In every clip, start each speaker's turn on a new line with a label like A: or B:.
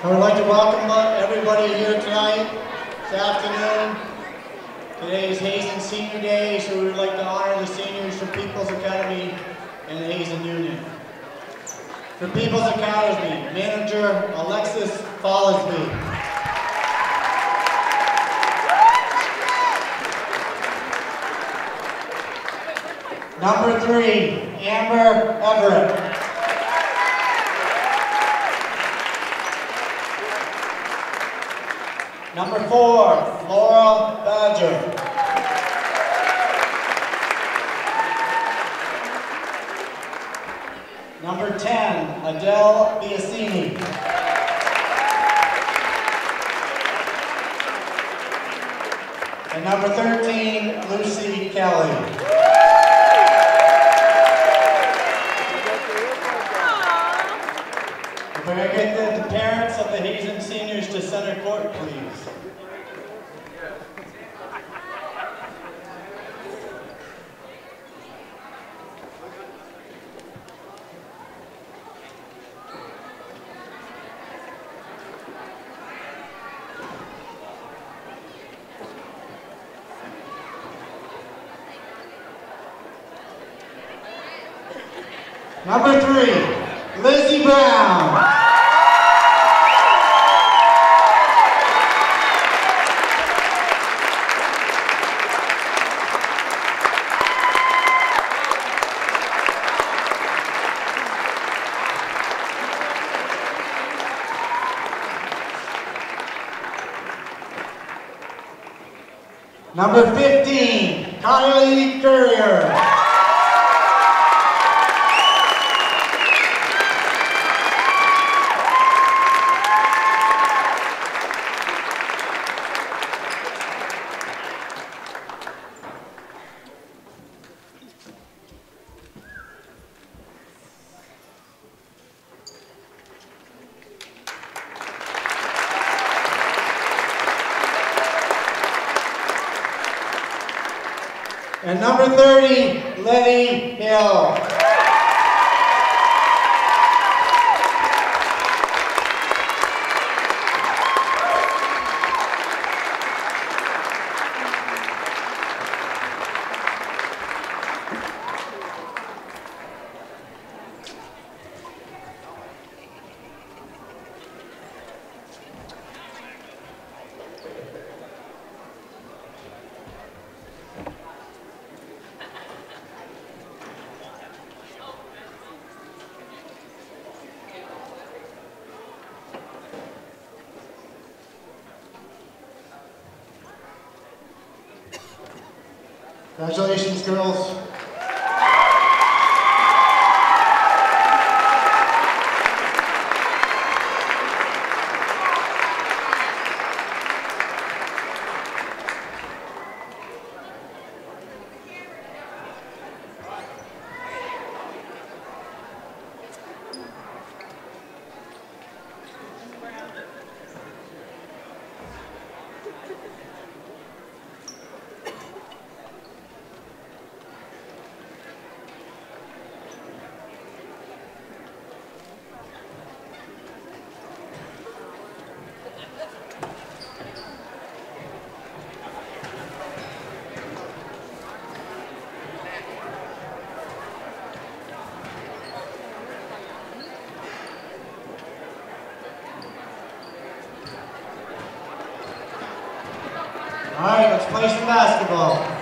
A: I would like to welcome everybody here tonight, this afternoon. Today is Hazen Senior Day, so we would like to honor the seniors from People's Academy and the Hazen Union. For People's Academy, Manager Alexis Follesby. Number 3, Amber Everett. Number 4, Laura Badger. Number 10, Adele Biasini. And number 13, Lucy Kelly. If I could get the parents of the Hazen seniors to center court, please. Number 3, Lizzie Brown. Number 15, Kylie Courier. And number 30, Letty Hill. Congratulations, girls. All right, let's play some basketball.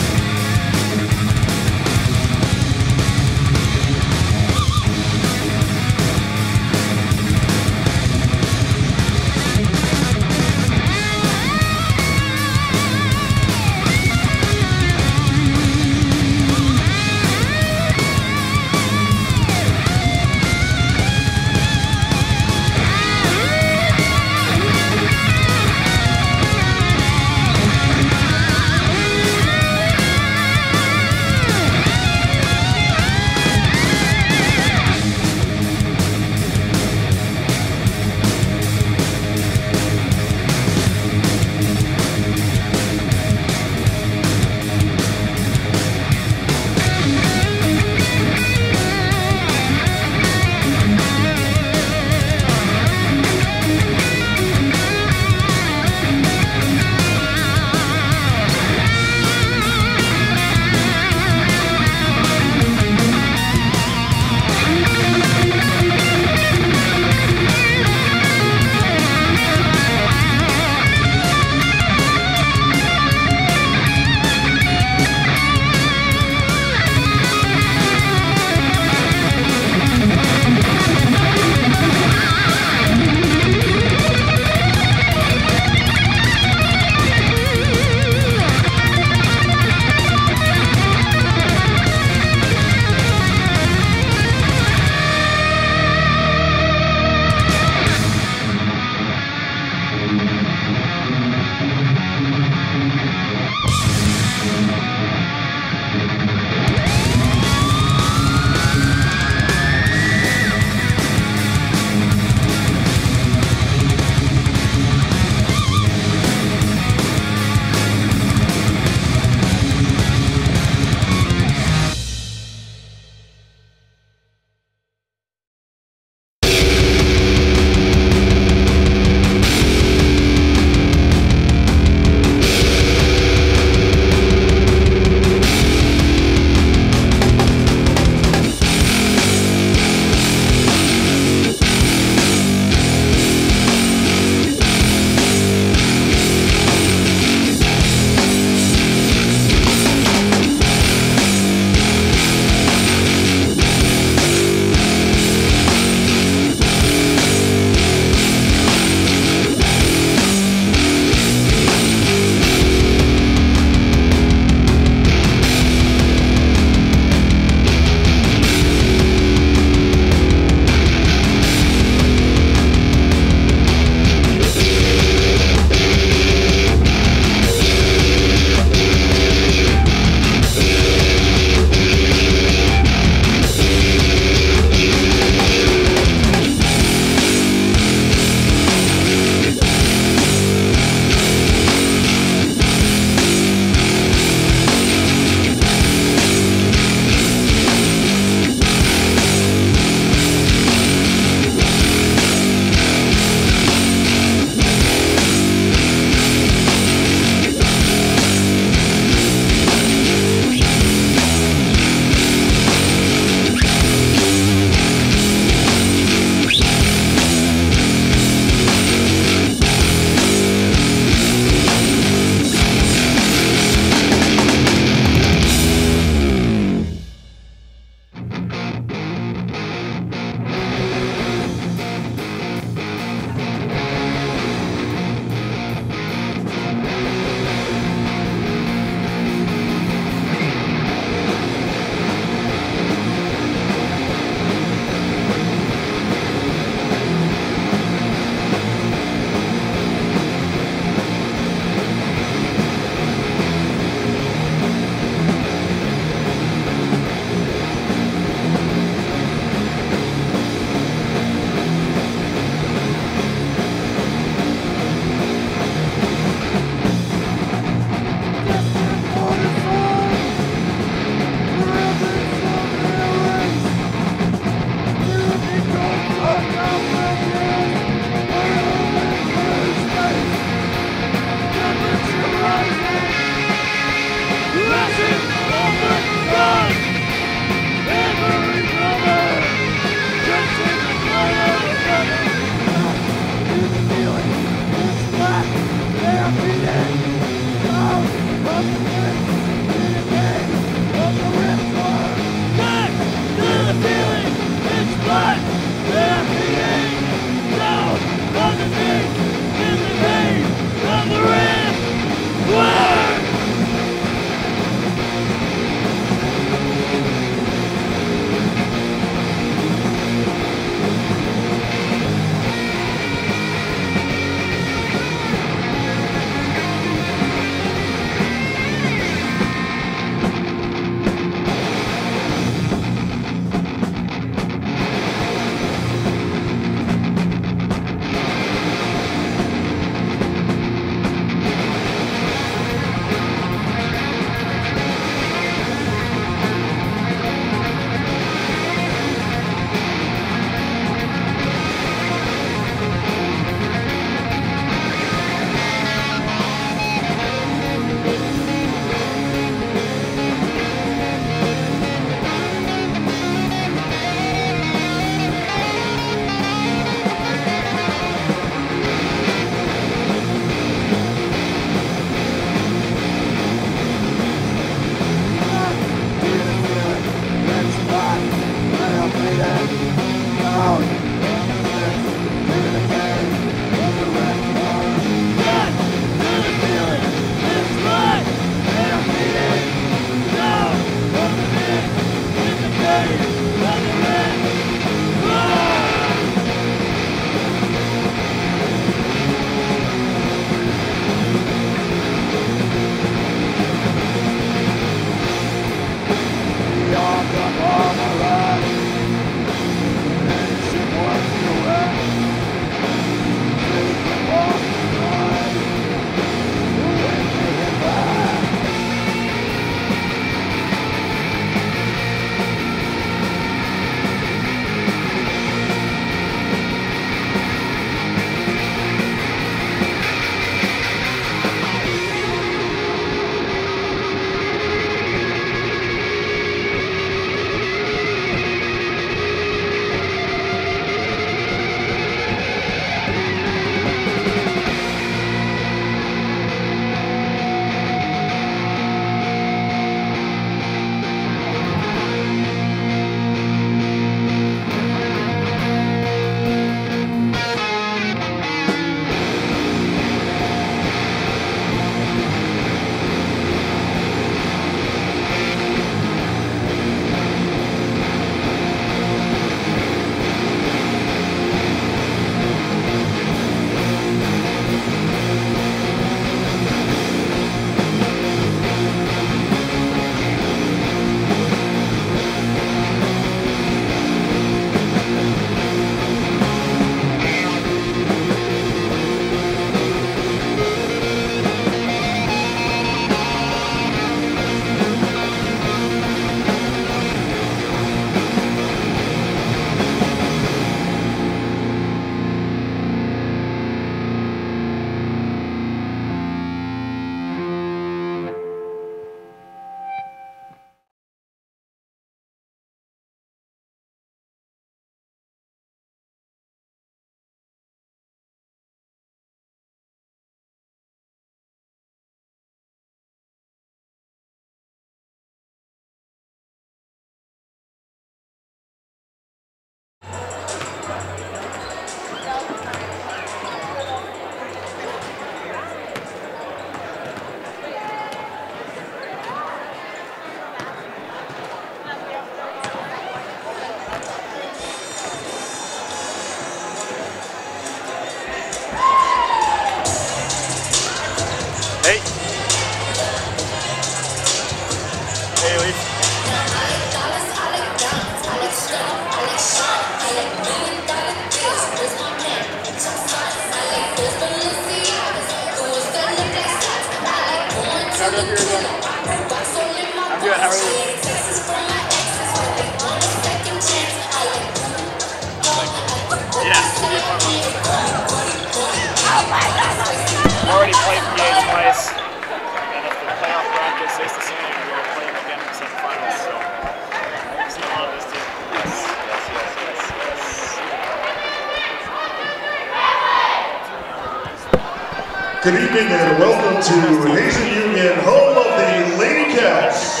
B: Good evening and welcome to Hazen Union, home of the Lady Cats.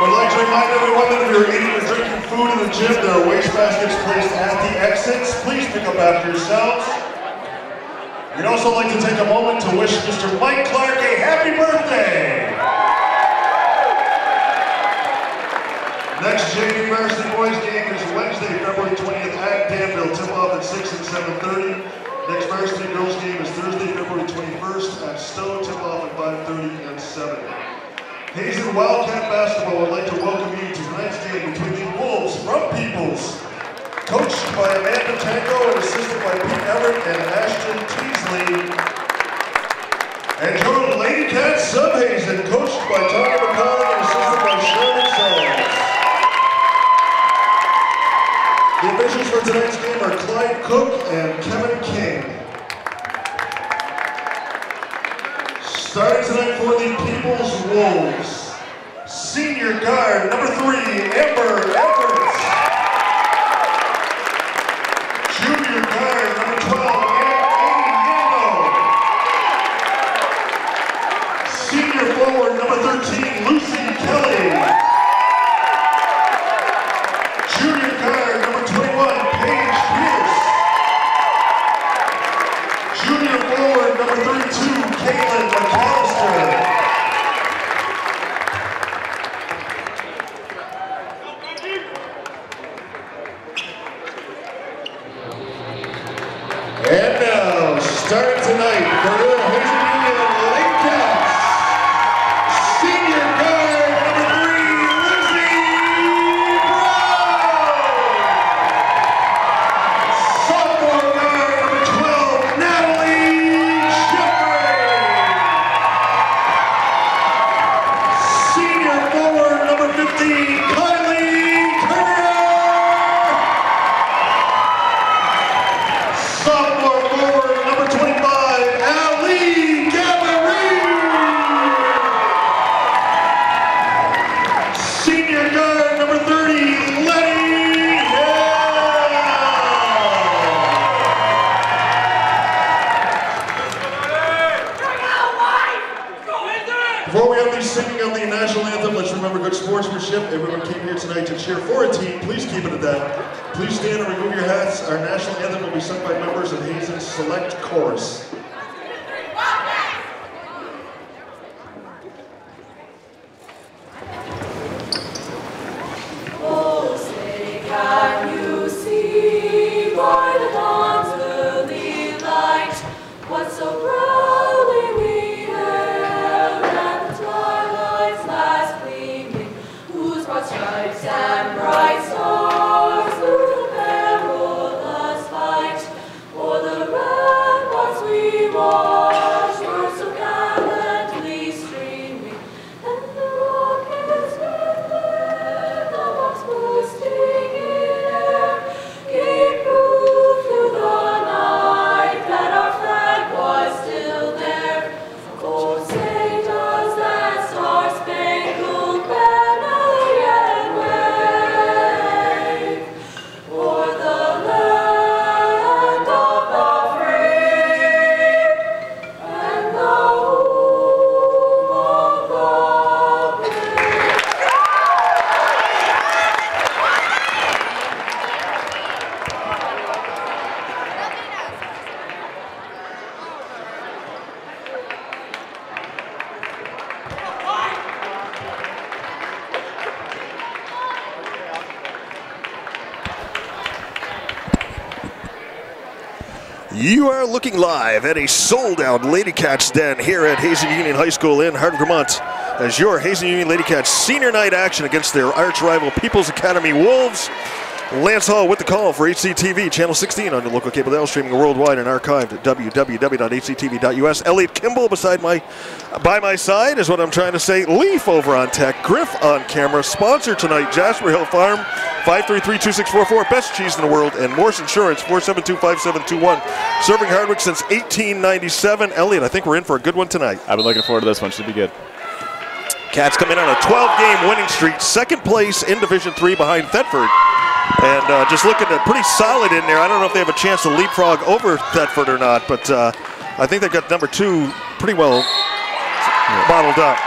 B: Would like to remind everyone that if you're eating or drinking food in the gym, there are waste baskets placed at the exits. Please pick up after yourselves. We'd also like to take a moment to wish Mr. Mike Clark a happy birthday. Next JV Varsity Boys game is Wednesday, February 20th at Danville. Tip-off at 6 and 7:30. Next Varsity Girls game is Thursday, February 21st at Stowe. Tip-off at 5:30 and 7. Hazen Wildcat Basketball would like to welcome you to tonight's game between the Wolves from Peoples, coached by Amanda Tango and assisted by Pete Everett and Ashton Teasley. And your Lady Cats of Hazen, coached by Tanya McCauley and assisted by Sherman Sells. The officials for tonight's game are Clyde Cook and Kevin King. Starting tonight for the Peoples Wolves, senior guard number 3, Amber Everett. Junior guard number 12, Amy Yando. Senior forward number 13, Lucy Kelly. Junior guard number 21, Paige Pierce. Junior forward number 32, Caitlin McAllister. And now, starting tonight for your Hazen Union Lady Cats, senior guard number 3, Lindsay Brown. Sophomore guard number 12, Natalie Jeffrey. Senior forward number 15, Kylie Kerr. Sophomore forward number 25, Ali Gabourey. Senior guard number 30, Letty Hill. Before we have the singing of the national anthem, let's remember good sportsmanship. Everyone came here tonight to cheer for a team. Please keep it at that. Please stand and remove your hats. Our national anthem will be sung by members of Hazen's Select Chorus.
C: Oh, say, can you see by the dawn's early light what so proudly we hailed at the twilight's last gleaming, whose broad stripes and bright stars through the perilous fight o'er the ramparts we watched were so gallantly streaming, and the rockets lifted, the bombs bursting in air, gave proof through the night that our flag was still there. Oh, say does that star-spangled banner yet wave o'er the land of the free and the home of the brave?
D: You are looking live at a sold-out Lady Cats den here at Hazen Union High School in Hardin, Vermont, as your Hazen Union Lady Cats senior night action against their arch-rival People's Academy Wolves. Lance Hall with the call for HCTV, Channel 16 on your local cable dial, streaming worldwide and archived at www.hctv.us. Elliot Kimball by my side is what I'm trying to say. Leaf over on tech, Griff on camera. Sponsor tonight, Jasper Hill Farm, 533-2644, best cheese in the world, and Morse Insurance, 472-5721. Serving Hardwick since 1897. Elliot, I think we're in for a good one tonight.
E: I've been looking forward to this one. Should be good.
D: Cats come in on a 12-game winning streak, second place in Division III behind Thetford. And just looking at pretty solid in there. I don't know if they have a chance to leapfrog over Thetford or not, but I think they've got number 2 pretty well bottled up.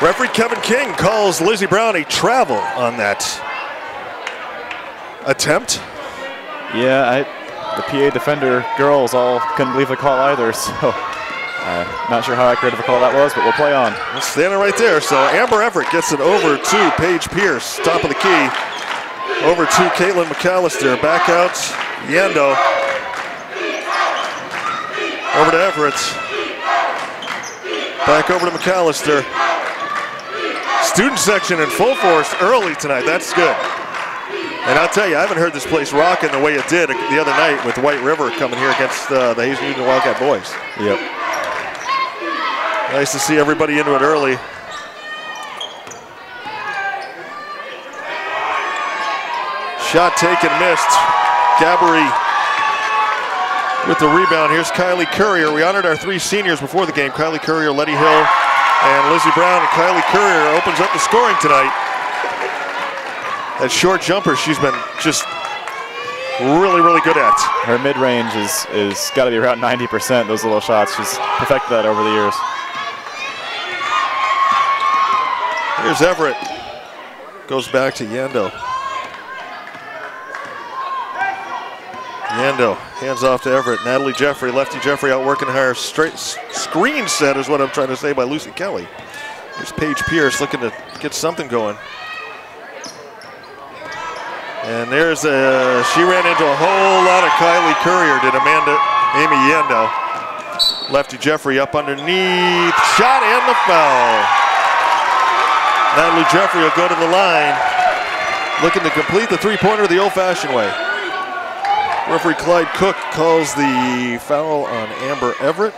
D: Referee Kevin King calls Lizzie Brown a travel on that attempt.
E: Yeah, the PA defender girls all couldn't believe the call either, so not sure how accurate of a call that was, but we'll play on.
D: Standing right there, so Amber Everett gets it over to Paige Pierce, top of the key. Over to Caitlin McAllister, back out Yando. Over to Everett. Back over to McAllister. Student section in full force early tonight, that's good. And I'll tell you, I haven't heard this place rocking the way it did the other night with White River coming here against the Hazen Union Wildcat boys.
E: Yep.
D: Nice to see everybody into it early. Shot taken, missed. Gabbery with the rebound. Here's Kylie Courier. We honored our 3 seniors before the game. Kylie Courier, Letty Hill, and Lizzie Brown. And Kylie Courier opens up the scoring tonight. That short jumper she's been just really, really good at.
E: Her mid-range is got to be around 90%, those little shots. She's perfected that over the years.
D: Here's Everett. Goes back to Yando. Yando hands off to Everett. Natalie Jeffrey, lefty Jeffrey out working her straight screen set is what I'm trying to say by Lucy Kelly. Here's Paige Pierce looking to get something going. And there's she ran into a whole lot of Kylie Courier, did Amy Yando. Lefty Jeffrey up underneath, shot and the foul. Natalie Jeffrey will go to the line, looking to complete the 3-pointer the old-fashioned way. Referee Clyde Cook calls the foul on Amber Everett,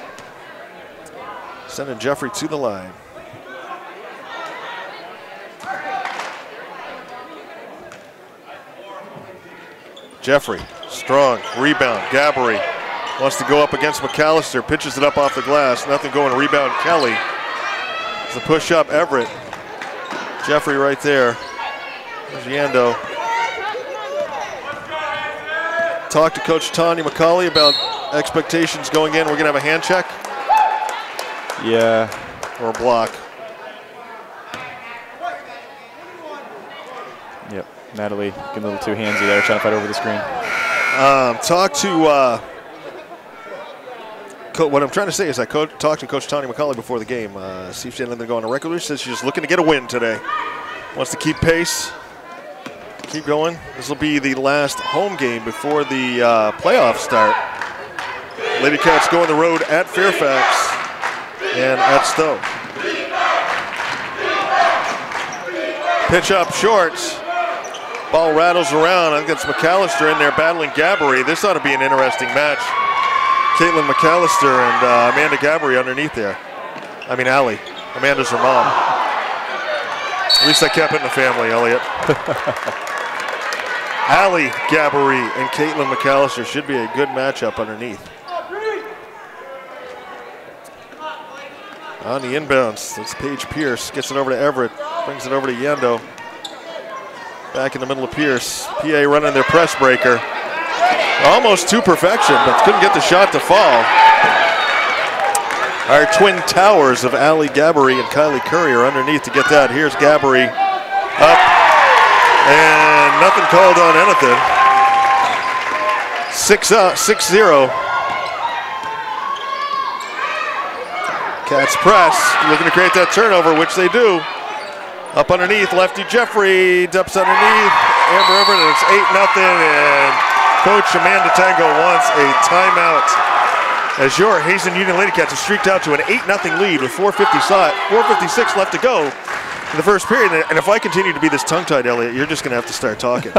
D: sending Jeffrey to the line. Jeffrey, strong, rebound, Gabbery wants to go up against McAllister, pitches it up off the glass, nothing going, rebound Kelly. It's a push up, Everett. Jeffrey right there. There's Yando. Talk to Coach Tanya McCauley about expectations going in. We're gonna have a hand check?
E: Yeah.
D: Or a block.
E: Yep, Natalie getting a little too handsy there, trying to fight over the screen.
D: Talk to, what I'm trying to say is I talked to Coach Tanya McCauley before the game. See if she had anything to go on the record. She says she's just looking to get a win today. Wants to keep pace, keep going. This will be the last home game before the playoffs start. Lady Cats go on the road at Fairfax and at Stowe. Pitch up short. Ball rattles around. I think it's McAllister in there battling Gabbery. This ought to be an interesting match. Caitlin McAllister and Amanda Gabbery underneath there. I mean, Allie. Amanda's her mom. At least I kept it in the family, Elliot. Allie Gabbery and Caitlin McAllister should be a good matchup underneath. On the inbounds, that's Paige Pierce. Gets it over to Everett. Brings it over to Yando. Back in the middle of Pierce. PA running their press breaker. Almost to perfection, but couldn't get the shot to fall. Our twin towers of Allie Gabbery and Kylie Courier underneath to get that. Here's Gabbery up, and nothing called on anything. 6-0. Cats press, looking to create that turnover, which they do. Up underneath, lefty Jeffrey dumps underneath. Amber Everett, and it's 8-0, and Coach Amanda Tango wants a timeout. As your Hazen Union Lady Cats have streaked out to an 8-0 lead with 4:56 left to go in the first period. And if I continue to be this tongue-tied, Elliot, you're just going to have to start talking.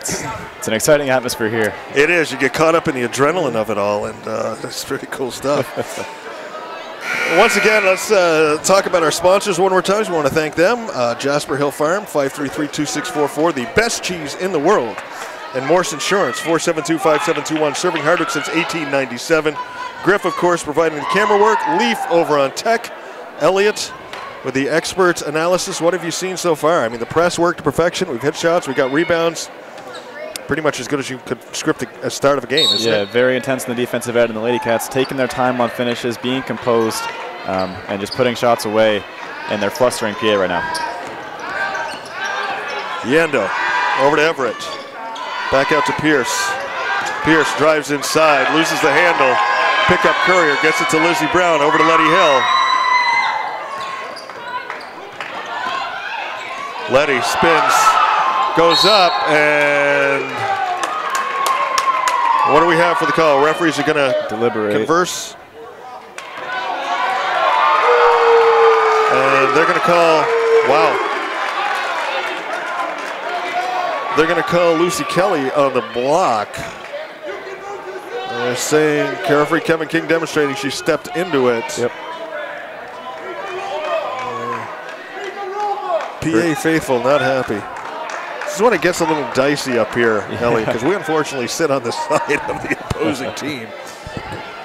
E: It's an exciting atmosphere here.
D: It is. You get caught up in the adrenaline of it all, and that's pretty cool stuff. Once again, let's talk about our sponsors one more time. We want to thank them. Jasper Hill Farm, 533-2644, the best cheese in the world. And Morse Insurance, 472-5721, serving Hardwick since 1897. Griff, of course, providing the camera work. Leaf over on tech. Elliott with the expert analysis, what have you seen so far? I mean, the press worked to perfection. We've hit shots. We got rebounds. Pretty much as good as you could script a start of a game, isn't it?
E: Yeah, very intense in the defensive end, and the Lady Cats taking their time on finishes, being composed, and just putting shots away, and they're flustering PA right now.
D: Yando over to Everett. Back out to Pierce. Pierce drives inside, loses the handle. Pick up Courier, gets it to Lizzie Brown, over to Letty Hill. Letty spins, goes up, and what do we have for the call? Referees are going to
E: deliberate,
D: converse. And they're going to call, wow. They're going to call Lucy Kelly on the block. They're saying carefree Kevin King demonstrating she stepped into it.
E: Yep.
D: PA faithful not happy. This is when it gets a little dicey up here, Ellie, because we unfortunately sit on the side of the opposing team.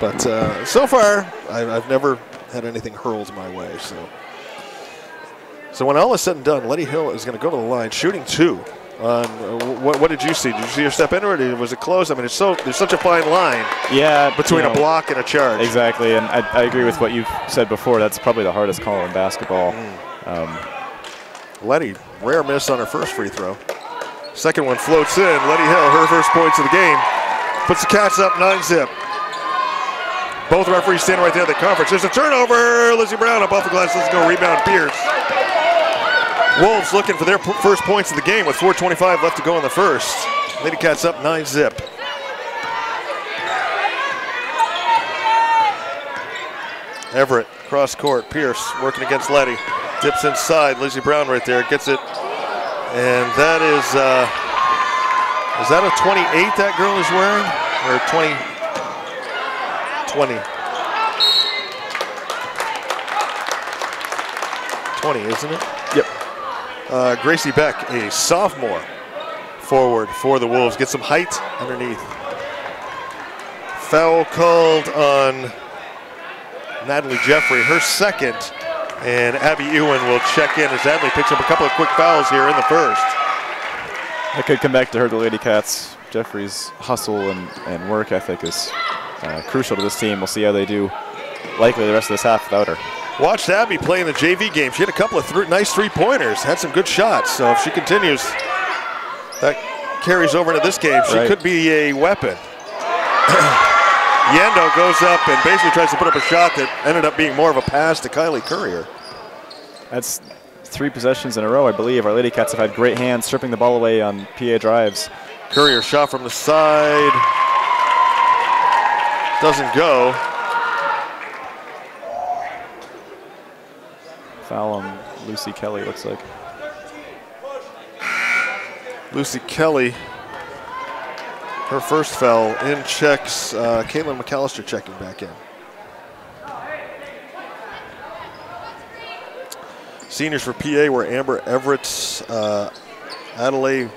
D: But so far, I've never had anything hurled my way. So when all is said and done, Letty Hill is going to go to the line, shooting 2. What did you see? Did you see her step into it, or was it close? I mean, there's such a fine line between a block and a charge.
E: Exactly, and I agree with what you've said before. That's probably the hardest call in basketball.
D: Letty, rare miss on her first free throw. Second one floats in. Letty Hill, her first points of the game. Puts the Cats up 9-zip. Both referees standing right there at the conference. There's a turnover. Lizzie Brown up off the glass. Let's go rebound Pierce. Wolves looking for their first points of the game with 4:25 left to go in the first. Lady Cats up 9-zip. Everett, cross court. Pierce working against Letty. Dips inside. Lizzie Brown right there. Gets it. And that is that a 28 that girl is wearing? Or 20, isn't it?
E: Yep.
D: Gracie Beck, a sophomore forward for the Wolves. Get some height underneath. Foul called on Natalie Jeffrey, her second. And Abby Ewan will check in as Adley picks up a couple of quick fouls here in the first.
E: I could come back to her, the Lady Cats. Jeffrey's hustle and work ethic is crucial to this team. We'll see how they do likely the rest of this half without her.
D: Watched Abby play in the JV game. She had a couple of nice three-pointers, had some good shots. So if she continues, that carries over into this game. She could be a weapon. Yando goes up and basically tries to put up a shot that ended up being more of a pass to Kylie Courier.
E: That's 3 possessions in a row, I believe. Our Lady Cats have had great hands stripping the ball away on PA drives.
D: Courier shot from the side. Doesn't go.
E: Foul on Lucy Kelly, looks like.
D: Lucy Kelly, her first foul in checks. Caitlin McAllister checking back in. Seniors for PA were Amber Everett, Adelaide.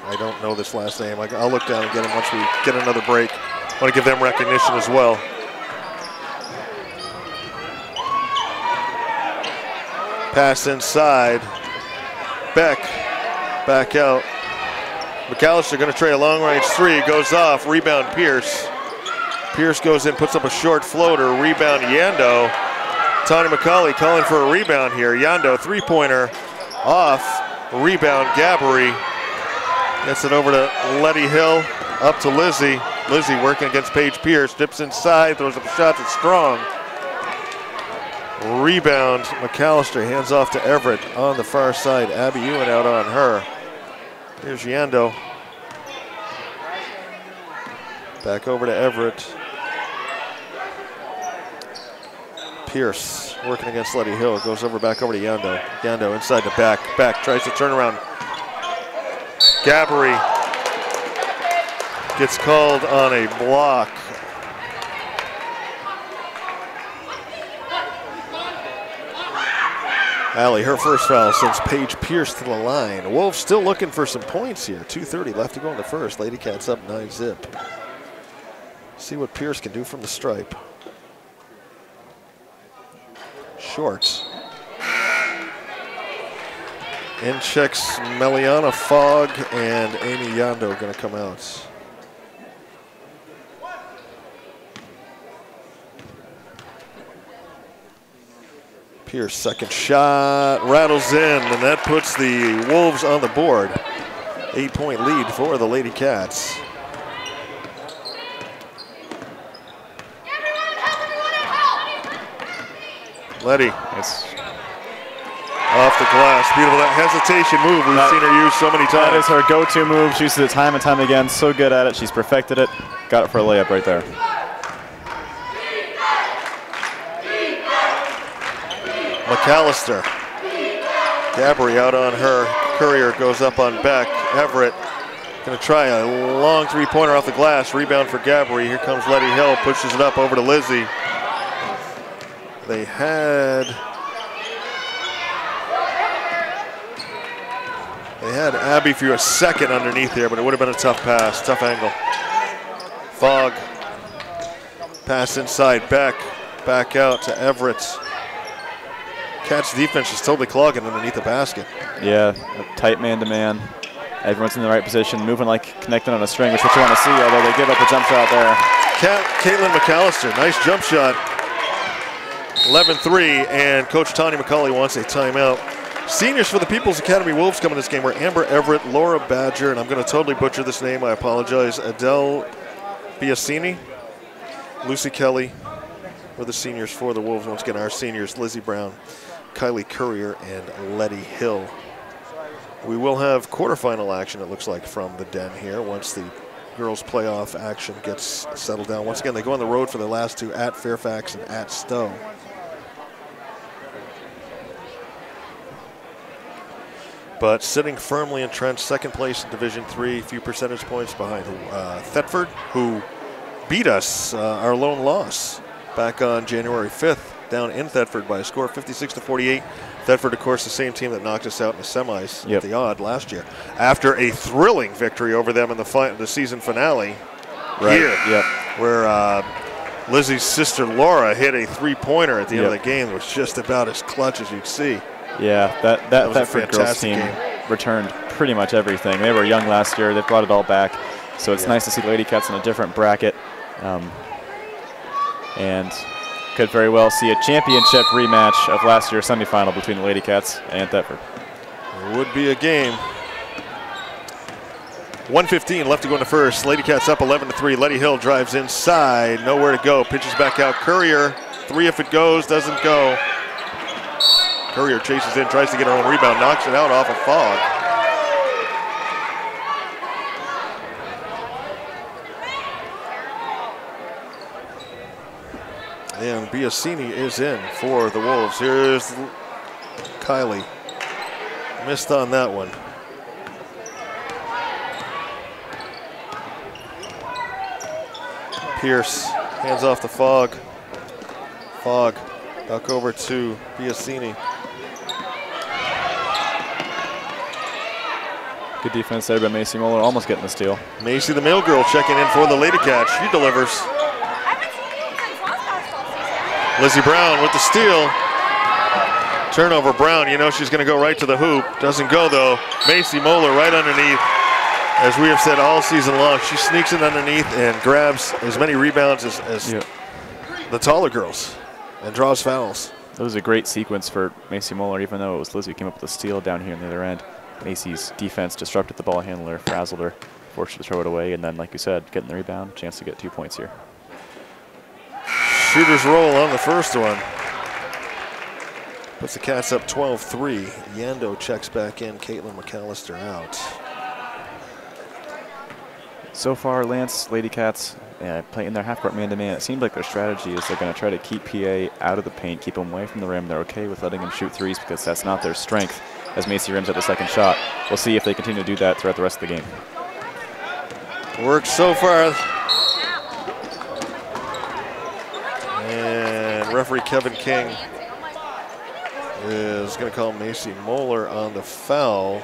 D: I don't know this last name. I'll look down and get them once we get another break. I want to give them recognition as well. Pass inside. Beck back out. McAllister going to try a long-range 3. Goes off. Rebound Pierce. Pierce goes in, puts up a short floater. Rebound Yando. Tanya McCauley calling for a rebound here. Yando, 3-pointer off. Rebound Gabbery. Gets it over to Letty Hill. Up to Lizzie. Lizzie working against Paige Pierce. Dips inside. Throws up a shot that's strong. Rebound McAllister. Hands off to Everett on the far side. Abby Ewan out on her. Here's Yando. Back over to Everett. Pierce working against Letty Hill. Goes back over to Yando. Yando inside the back. Back tries to turn around. Gabbery gets called on a block. Allie, her first foul sends Paige Pierce to the line. Wolves still looking for some points here. 2:30 left to go in the first. Lady Cats up 9-zip. See what Pierce can do from the stripe. Short. In checks Meliana Fogg and Amy Yando going to come out. Pierce, second shot, rattles in, and that puts the Wolves on the board. 8-point lead for the Lady Cats. Letty.
E: Nice.
D: Off the glass. Beautiful. That hesitation move we've seen her use so many times.
E: That is her go-to move. She uses it time and time again. So good at it. She's perfected it. Got it for a layup right there.
D: McAllister. Gabry out on her. Courier goes up on Beck. Everett going to try a long three-pointer off the glass. Rebound for Gabry. Here comes Letty Hill. Pushes it up over to Lizzie. They had Abby for a second underneath there, but it would have been a tough pass, tough angle. Fogg. Pass inside. Beck. Back out to Everett. Cats defense is totally clogging underneath the basket.
E: Yeah, a tight man-to-man. Everyone's in the right position, moving like connected on a string, which is what you want to see, although they give up a jump shot there.
D: Caitlin McAllister, nice jump shot. 11-3, and Coach Tanya McCauley wants a timeout. Seniors for the People's Academy Wolves coming in this game were Amber Everett, Laura Badger, and I'm going to totally butcher this name, I apologize, Adele Biasini, Lucy Kelly were the seniors for the Wolves. Once again, our seniors, Lizzie Brown, Kylie Courier, and Letty Hill. We will have quarterfinal action, it looks like, from the Den here once the girls' playoff action gets settled down. Once again, they go on the road for the last two at Fairfax and at Stowe. But sitting firmly entrenched, second place in Division III, a few percentage points behind Thetford, who beat us, our lone loss, back on January 5th, down in Thetford by a score of 56-48. Thetford, of course, the same team that knocked us out in the semis at the odd last year. After a thrilling victory over them in the season finale here, where Lizzie's sister Laura hit a three-pointer at the end of the game, was just about as clutch as you'd see.
E: Yeah, that Thetford girls team returned pretty much everything. They were young last year. They brought it all back. So it's nice to see the Lady Cats in a different bracket. And could very well see a championship rematch of last year's semifinal between the Lady Cats and Thetford.
D: It would be a game. 1:15 left to go in the first. Lady Cats up 11-3. Letty Hill drives inside. Nowhere to go. Pitches back out. Courier. Three if it goes. Doesn't go. Courier chases in. Tries to get her own rebound. Knocks it out off of Fogg. And Biasini is in for the Wolves. Here's Kylie. Missed on that one. Pierce hands off to Fogg. Fogg back over to Biasini.
E: Good defense there by Macy Moeller, almost getting the steal.
D: Macy, the male girl, checking in for the Lady Cats. She delivers. Lizzie Brown with the steal. Turnover, Brown, you know she's going to go right to the hoop. Doesn't go, though. Macy Moeller right underneath. As we have said all season long, she sneaks in underneath and grabs as many rebounds as the taller girls and draws fouls.
E: That was a great sequence for Macy Moeller, even though it was Lizzie who came up with the steal down here on the other end. Macy's defense disrupted the ball handler, frazzled her, forced her to throw it away, and then, like you said, getting the rebound, chance to get 2 points here.
D: Shooter's roll on the first one. Puts the Cats up 12-3. Yando checks back in. Caitlin McAllister out.
E: So far, Lance, Lady Cats playing their half-court man-to-man. It seemed like their strategy is they're going to try to keep PA out of the paint, keep them away from the rim. They're okay with letting them shoot threes because that's not their strength, as Macy rims at the second shot. We'll see if they continue to do that throughout the rest of the game.
D: Works so far. And referee Kevin King is going to call Macy Moeller on the foul.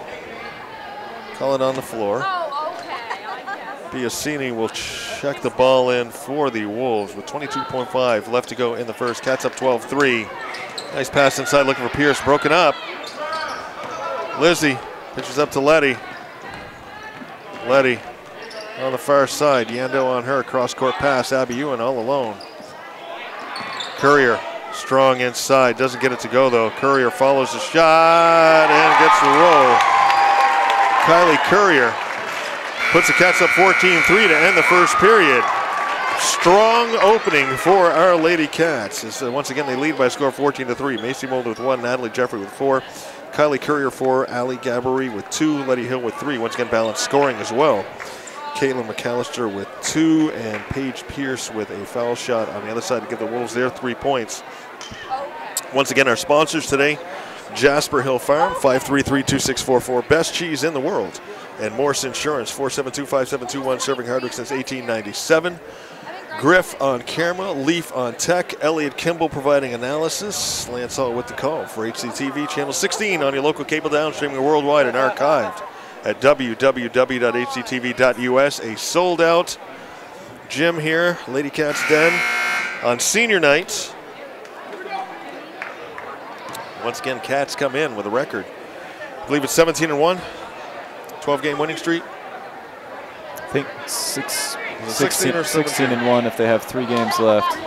D: Call it on the floor. Biasini will check the ball in for the Wolves with 22.5 left to go in the first. Cats up 12-3. Nice pass inside looking for Pierce. Broken up. Lizzie pitches up to Letty. Letty on the far side. Yando on her. Cross-court pass. Abby Ewan all alone. Courier strong inside. Doesn't get it to go, though. Courier follows the shot and gets the roll. Kylie Courier puts the Cats up 14-3 to end the first period. Strong opening for our Lady Cats. As, once again, they lead by a score of 14-3. Macy Mulder with 1, Natalie Jeffrey with 4, Kylie Courier 4, Allie Gabbery with 2, Letty Hill with 3. Once again, balanced scoring as well. Caitlin McAllister with 2, and Paige Pierce with a foul shot on the other side to give the Wolves their 3 points. Once again, our sponsors today, Jasper Hill Farm, 533-2644, best cheese in the world. And Morse Insurance, 472-5721, serving Hardwick since 1897. Griff on camera, Leaf on tech, Elliot Kimball providing analysis. Lance Hall with the call for HCTV, channel 16 on your local cable down, streaming worldwide and archived at www.hctv.us. A sold-out gym here, Lady Cats Den, on senior night. Once again, Cats come in with a record. I believe it's 17-1, 12-game winning streak.
E: I think
D: 16 or
E: 16-1 if they have 3 games left,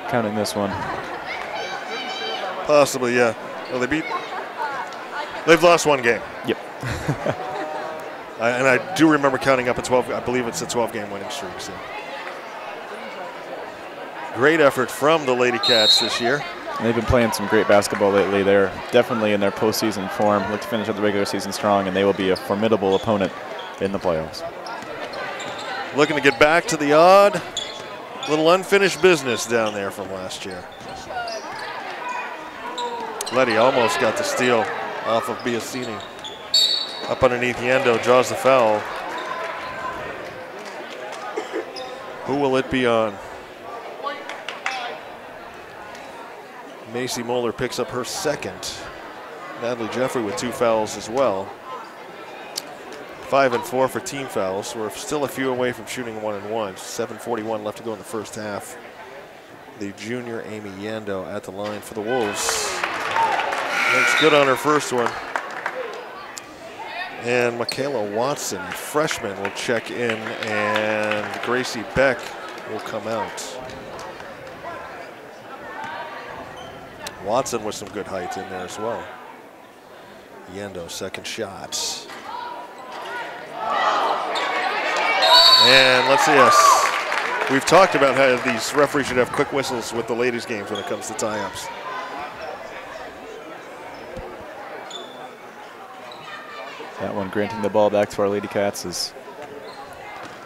E: counting this one.
D: Possibly, yeah. Well, they've lost 1 game.
E: Yep.
D: And I do remember counting up a 12, I believe it's a 12-game winning streak. So. Great effort from the Lady Cats this year.
E: And they've been playing some great basketball lately. They're definitely in their postseason form. Look to finish out the regular season strong, and they will be a formidable opponent in the playoffs.
D: Looking to get back to the odd, little unfinished business down there from last year. Letty almost got the steal off of Biasini. Up underneath Yando, draws the foul. Who will it be on? Macy Moeller picks up her second. Natalie Jeffrey with 2 fouls as well. 5 and 4 for team fouls. We're still a few away from shooting 1-1. 7:41 left to go in the first half. The junior Amy Yando at the line for the Wolves. Looks good on her first one. And Michaela Watson, freshman, will check in, and Gracie Beck will come out. Watson with some good height in there as well. Yendo, second shot. And let's see, yes. We've talked about how these referees should have quick whistles with the ladies' games when it comes to tie-ups.
E: That one granting the ball back to our Lady Cats is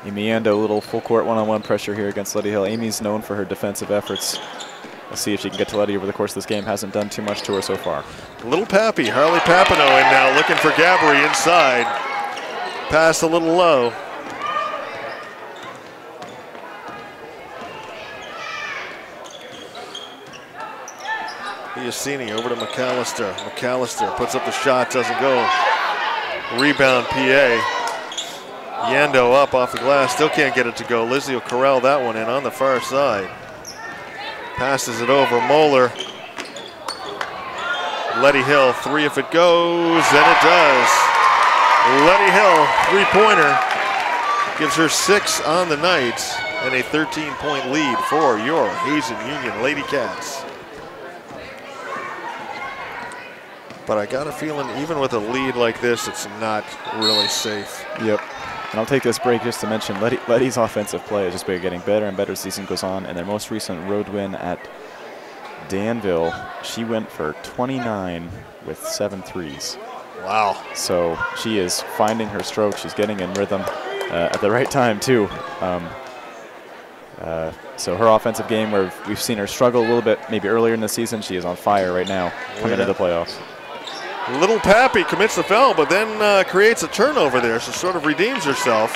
E: Amy Yando. A little full court one-on-one pressure here against Letty Hill. Amy's known for her defensive efforts. We'll see if she can get to Letty over the course of this game. Hasn't done too much to her so far.
D: Little Pappy, Harley Papineau in now, looking for Gabbery inside. Pass a little low. Biasini over to McAllister. McAllister puts up the shot, doesn't go. Rebound PA. Yando up off the glass, still can't get it to go. Lizzie will corral that one in on the far side. Passes it over, Moeller. Letty Hill, 3 if it goes, and it does. Letty Hill, 3-pointer, gives her 6 on the night, and a 13-point lead for your Hazen Union Lady Cats. But I got a feeling even with a lead like this, it's not really safe.
E: Yep. And I'll take this break just to mention Letty's offensive play has just been getting better and better as the season goes on. And their most recent road win at Danville, she went for 29 with 7 threes.
D: Wow.
E: So she is finding her stroke. She's getting in rhythm at the right time, too. So her offensive game, where we've seen her struggle a little bit maybe earlier in the season, she is on fire right now coming into the playoffs.
D: Little Pappy commits the foul, but then creates a turnover there, so sort of redeems herself.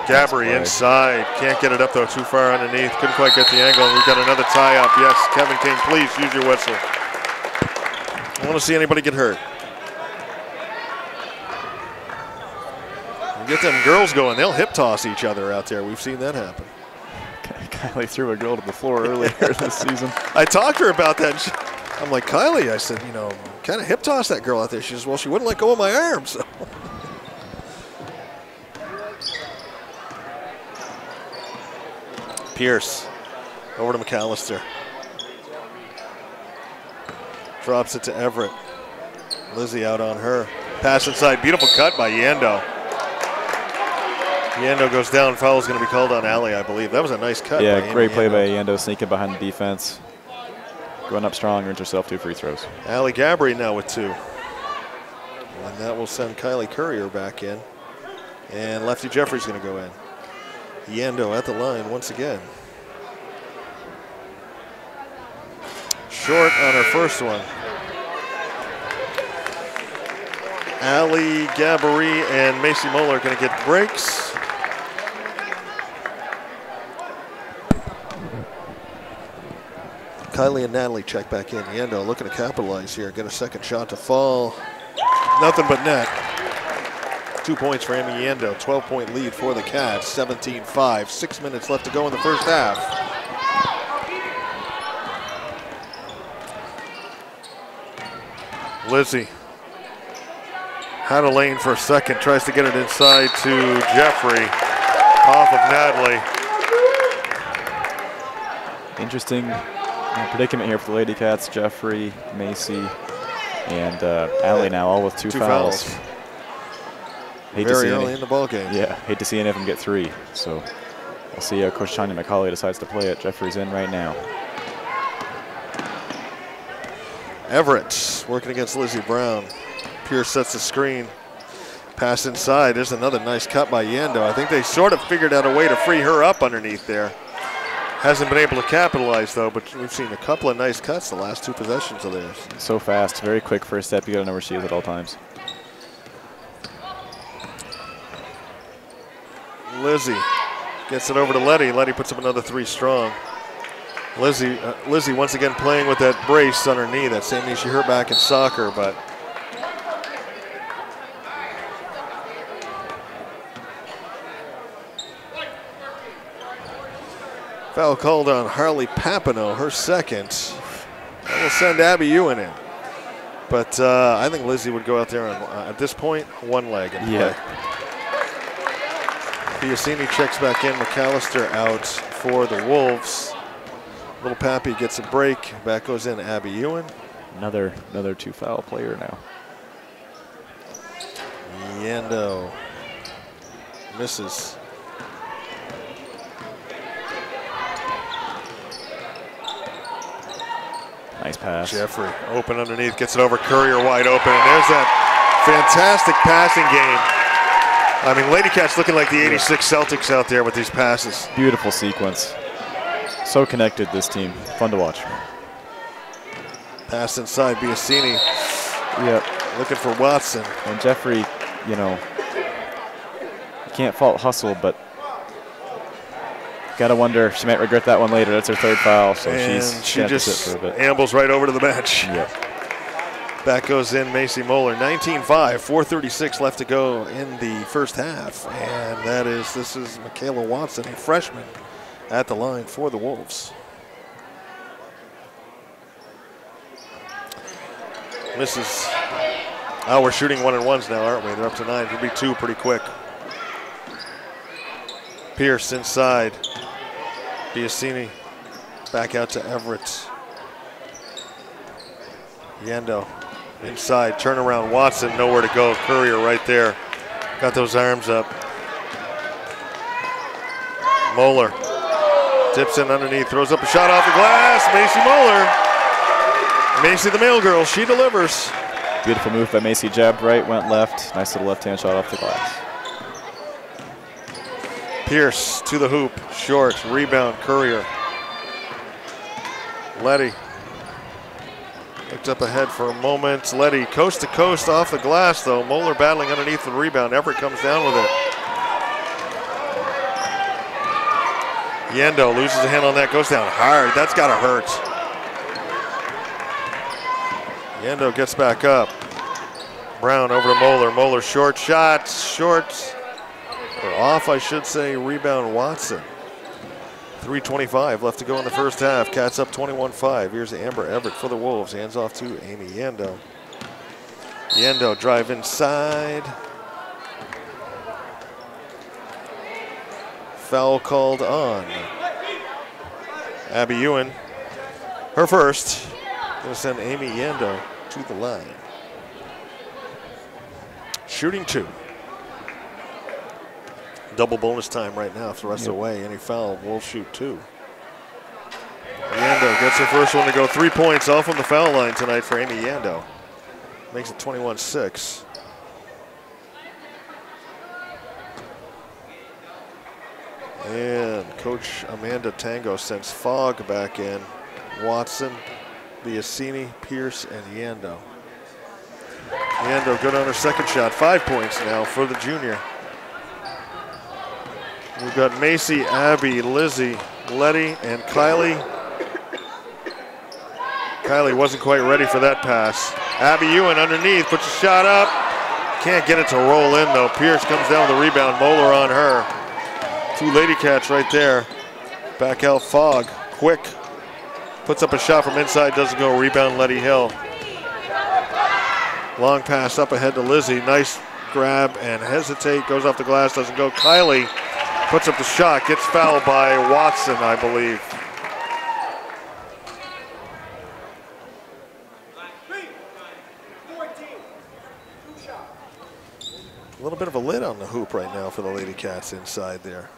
D: Gabbery inside, can't get it up though, too far underneath, couldn't quite get the angle. We've got another tie up. Yes, Kevin King, please use your whistle. I want to see anybody get hurt. Get them girls going, they'll hip toss each other out there. We've seen that happen.
E: Kylie threw a girl to the floor earlier this season.
D: I talked to her about that. And I'm like, Kylie, I said, you know, kind of hip toss that girl out there. She says, well, she wouldn't let go of my arm. So. Pierce over to McAllister. Drops it to Everett. Lizzie out on her. Pass inside. Beautiful cut by Yando. Yando goes down. Foul is going to be called on Allie, I believe. That was a nice cut.
E: Yeah,
D: by
E: great play
D: Yando.
E: by Yando, sneaking behind the defense. Going up strong, earns herself 2 free throws.
D: Allie Gabry now with 2. And that will send Kylie Courier back in. And Lefty Jeffrey's going to go in. Yando at the line once again. Short on her first one. Allie Gabry and Macy Moeller are going to get breaks. Kylie and Natalie check back in. Yando looking to capitalize here, get a second shot to fall. Nothing but net. 2 points for Amy Yando, 12-point lead for the Cats, 17-5. 6 minutes left to go in the first half. Lizzie had a lane for a second, tries to get it inside to Jeffrey, off of Natalie.
E: Interesting predicament here for the Lady Cats. Jeffrey, Macy, and Allie now all with two fouls. Hate
D: Very
E: to see
D: early in the ball game.
E: Yeah, hate to see any of them get 3. So we'll see how Coach Tanya McCauley decides to play it. Jeffrey's in right now.
D: Everett working against Lizzie Brown. Pierce sets the screen. Pass inside. There's another nice cut by Yando. I think they sort of figured out a way to free her up underneath there. Hasn't been able to capitalize, though, but we've seen a couple of nice cuts the last 2 possessions of theirs.
E: So fast, very quick first step. You got to know where she is at all times.
D: Lizzie gets it over to Letty. Letty puts up another 3 strong. Lizzie once again playing with that brace on her knee, that same knee she hurt back in soccer, but foul called on Harley Papineau, her second. That will send Abby Ewan in. But I think Lizzie would go out there on, at this point, one leg and play. Biasini checks back in. McAllister out for the Wolves. Little Pappy gets a break. Back goes in Abby Ewan.
E: Another 2 foul player now.
D: Yando misses.
E: Nice pass.
D: Jeffrey open underneath, gets it over. Courier wide open, and there's that fantastic passing game. I mean, Lady Cats looking like the '86 Celtics out there with these passes.
E: Beautiful sequence. So connected, this team. Fun to watch.
D: Pass inside, Biasini.
E: Yep.
D: Looking for Watson.
E: And Jeffrey, you know, you can't fault hustle, but gotta wonder, she might regret that one later. That's her 3rd foul, so
D: she
E: gonna have to
D: just
E: sit for a bit.
D: ambles right over to the bench.
E: Yep.
D: Back goes in Macy Moeller. 19-5, 4:36 left to go in the first half. And this is Michaela Watson, a freshman, at the line for the Wolves. Misses. Oh, we're shooting 1-and-1s now, aren't we? They're up to 9. It'll be 2 pretty quick. Pierce inside. Biasini back out to Everett. Yando inside, turnaround. Watson nowhere to go. Courier right there. Got those arms up. Moeller dips in underneath, throws up a shot off the glass. Macy Moeller. Macy the Mail Girl, she delivers.
E: Beautiful move by Macy. Jabbed right, went left. Nice little left-hand shot off the glass.
D: Pierce to the hoop, short, rebound, Courier. Letty looked up ahead for a moment. Letty coast to coast off the glass though. Moeller battling underneath the rebound. Everett comes down with it. Yando loses a hand on that, goes down hard. That's gotta hurt. Yando gets back up. Brown over to Moeller. Moeller short shot, short. Or off, I should say. Rebound Watson. 3:25 left to go in the first half. Cats up 21-5. Here's Amber Everett for the Wolves. Hands off to Amy Yando. Yando drive inside. Foul called on Abby Ewan. Her first. Going to send Amy Yando to the line. Shooting 2. Double bonus time right now for the rest of the way. Any foul, Wolves shoot 2. Yando gets her first one to go. 3 points off on the foul line tonight for Amy Yando. Makes it 21-6. And Coach Amanda Tango sends Fogg back in. Watson, Biasini, Pierce, and Yando. Yando good on her second shot. 5 points now for the junior. We've got Macy, Abby, Lizzie, Letty, and Kylie. Kylie wasn't quite ready for that pass. Abby Ewan underneath, puts a shot up. Can't get it to roll in though. Pierce comes down with the rebound. Moeller on her. 2 Lady Cats right there. Back out Fogg, quick. Puts up a shot from inside, doesn't go. Rebound Letty Hill. Long pass up ahead to Lizzie. Nice grab and hesitate. Goes off the glass, doesn't go. Kylie puts up the shot, gets fouled by Watson, I believe. A little bit of a lid on the hoop right now for the Lady Cats inside there.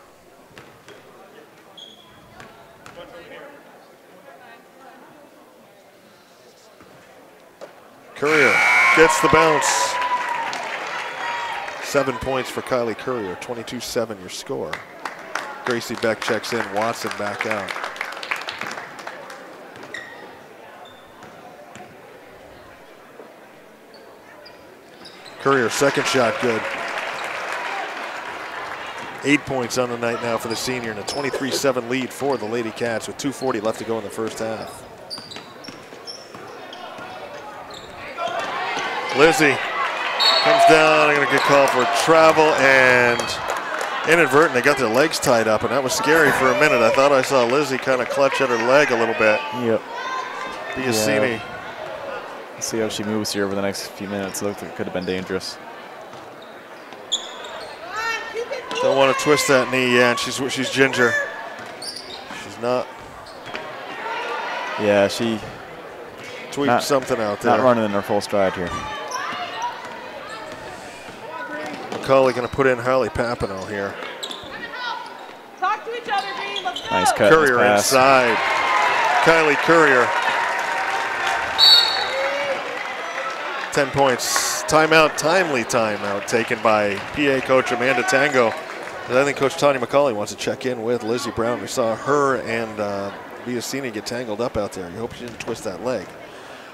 D: Courier gets the bounce. 7 points for Kylie Courier, 22-7 your score. Gracie Beck checks in, Watson back out. Courier second shot good. 8 points on the night now for the senior and a 23-7 lead for the Lady Cats with 2:40 left to go in the first half. Lizzie comes down, I'm gonna get called for travel and inadvertent. They got their legs tied up and that was scary for a minute. I thought I saw Lizzie kind of clutch at her leg a little bit.
E: Yep.
D: Biasini.
E: Yeah. Let's see how she moves here over the next few minutes. It looked like it could have been dangerous.
D: Don't want to twist that knee, yeah, and she's ginger. She's not.
E: Yeah, she
D: tweaked something out there.
E: Not running in her full stride here.
D: McCauley going to put in Harley Papineau here.
C: Talk to each other, B. Let's go.
E: Nice cut.
D: Courier
E: Nice pass.
D: inside. Kylie Courier. 10 points. Timeout, timely timeout taken by PA coach Amanda Tango. And I think Coach Tanya McCauley wants to check in with Lizzie Brown. We saw her and Biasini get tangled up out there. You hope she didn't twist that leg.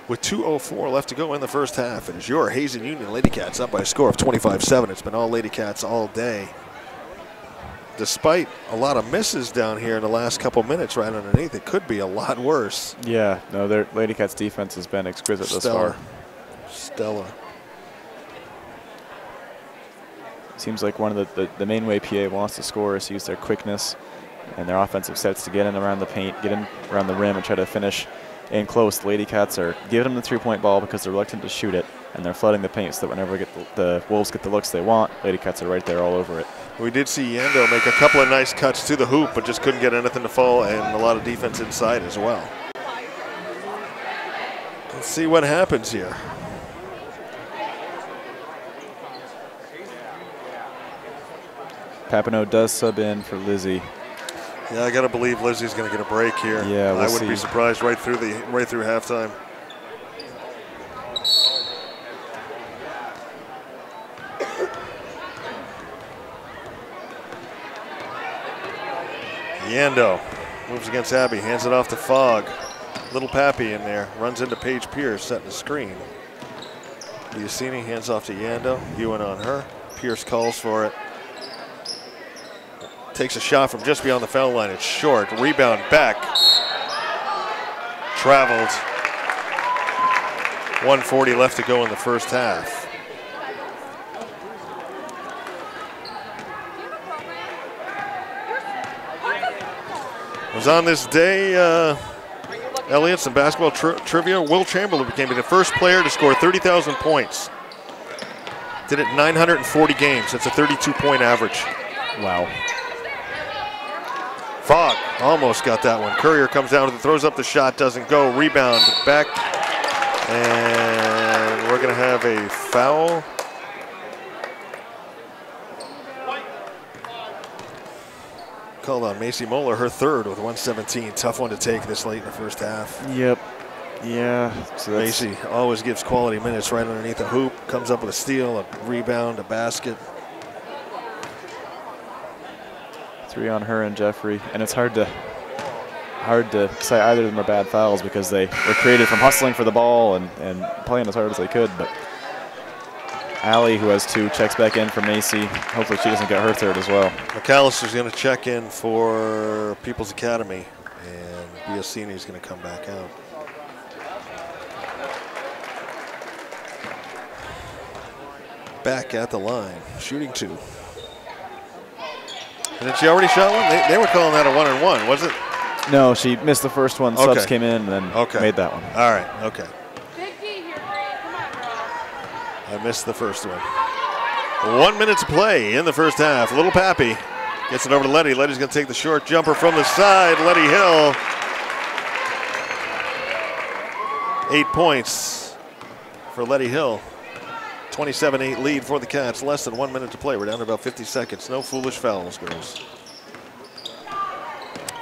D: With 2:04 left to go in the first half, it is your Hazen Union Lady Cats up by a score of 25-7. It's been all Lady Cats all day. Despite a lot of misses down here in the last couple minutes right underneath, it could be a lot worse.
E: Yeah, no, their Lady Cats defense has been exquisite thus far.
D: Stella.
E: Seems like one of the main way PA wants to score is to use their quickness and their offensive sets to get in around the paint, get in around the rim, and try to finish in close. The Lady Cats are giving them the three-point ball because they're reluctant to shoot it, and they're flooding the paint so that whenever the Wolves get the looks they want, Lady Cats are right there all over it.
D: We did see Yando make a couple of nice cuts to the hoop, but just couldn't get anything to fall, and a lot of defense inside as well. Let's see what happens here.
E: Papineau does sub in for Lizzie.
D: Yeah, I gotta believe Lizzie's gonna get a break here.
E: Yeah,
D: I wouldn't be surprised right through halftime. Yando moves against Abby, hands it off to Fogg. Little Pappy in there, runs into Paige Pierce, setting the screen. Biasini hands off to Yando, Ewan on her. Pierce calls for it. Takes a shot from just beyond the foul line. It's short. Rebound back. Traveled. 1:40 left to go in the first half. Was on this day, Elliott, some basketball trivia. Will Chamberlain became the first player to score 30,000 points. Did it 940 games. That's a 32-point average.
E: Wow.
D: Fogg almost got that one. Courier comes down, throws up the shot, doesn't go. Rebound back, and we're going to have a foul. Called on Macy Moeller, her third with 117. Tough one to take this late in the first half.
E: Yep. Yeah. So
D: Macy always gives quality minutes right underneath the hoop. Comes up with a steal, a rebound, a basket.
E: 3 on her and Jeffrey, and it's hard to say either of them are bad fouls because they were created from hustling for the ball and playing as hard as they could. But Allie, who has 2, checks back in for Macy. Hopefully she doesn't get her third as well.
D: McAllister's going to check in for People's Academy, and Biasini is going to come back out. Back at the line, shooting 2. And she already shot one? They were calling that a 1-and-1, was it?
E: No, she missed the first one.
D: Okay.
E: Subs came in and then made that one.
D: All right, okay.
C: Big D here, Bree. Come on, girl.
D: I missed the first one. 1 minute to play in the first half. Little Pappy gets it over to Letty. Letty's going to take the short jumper from the side. Letty Hill. 8 points for Letty Hill. 27-8 lead for the Cats. Less than 1 minute to play. We're down to about 50 seconds. No foolish fouls, girls.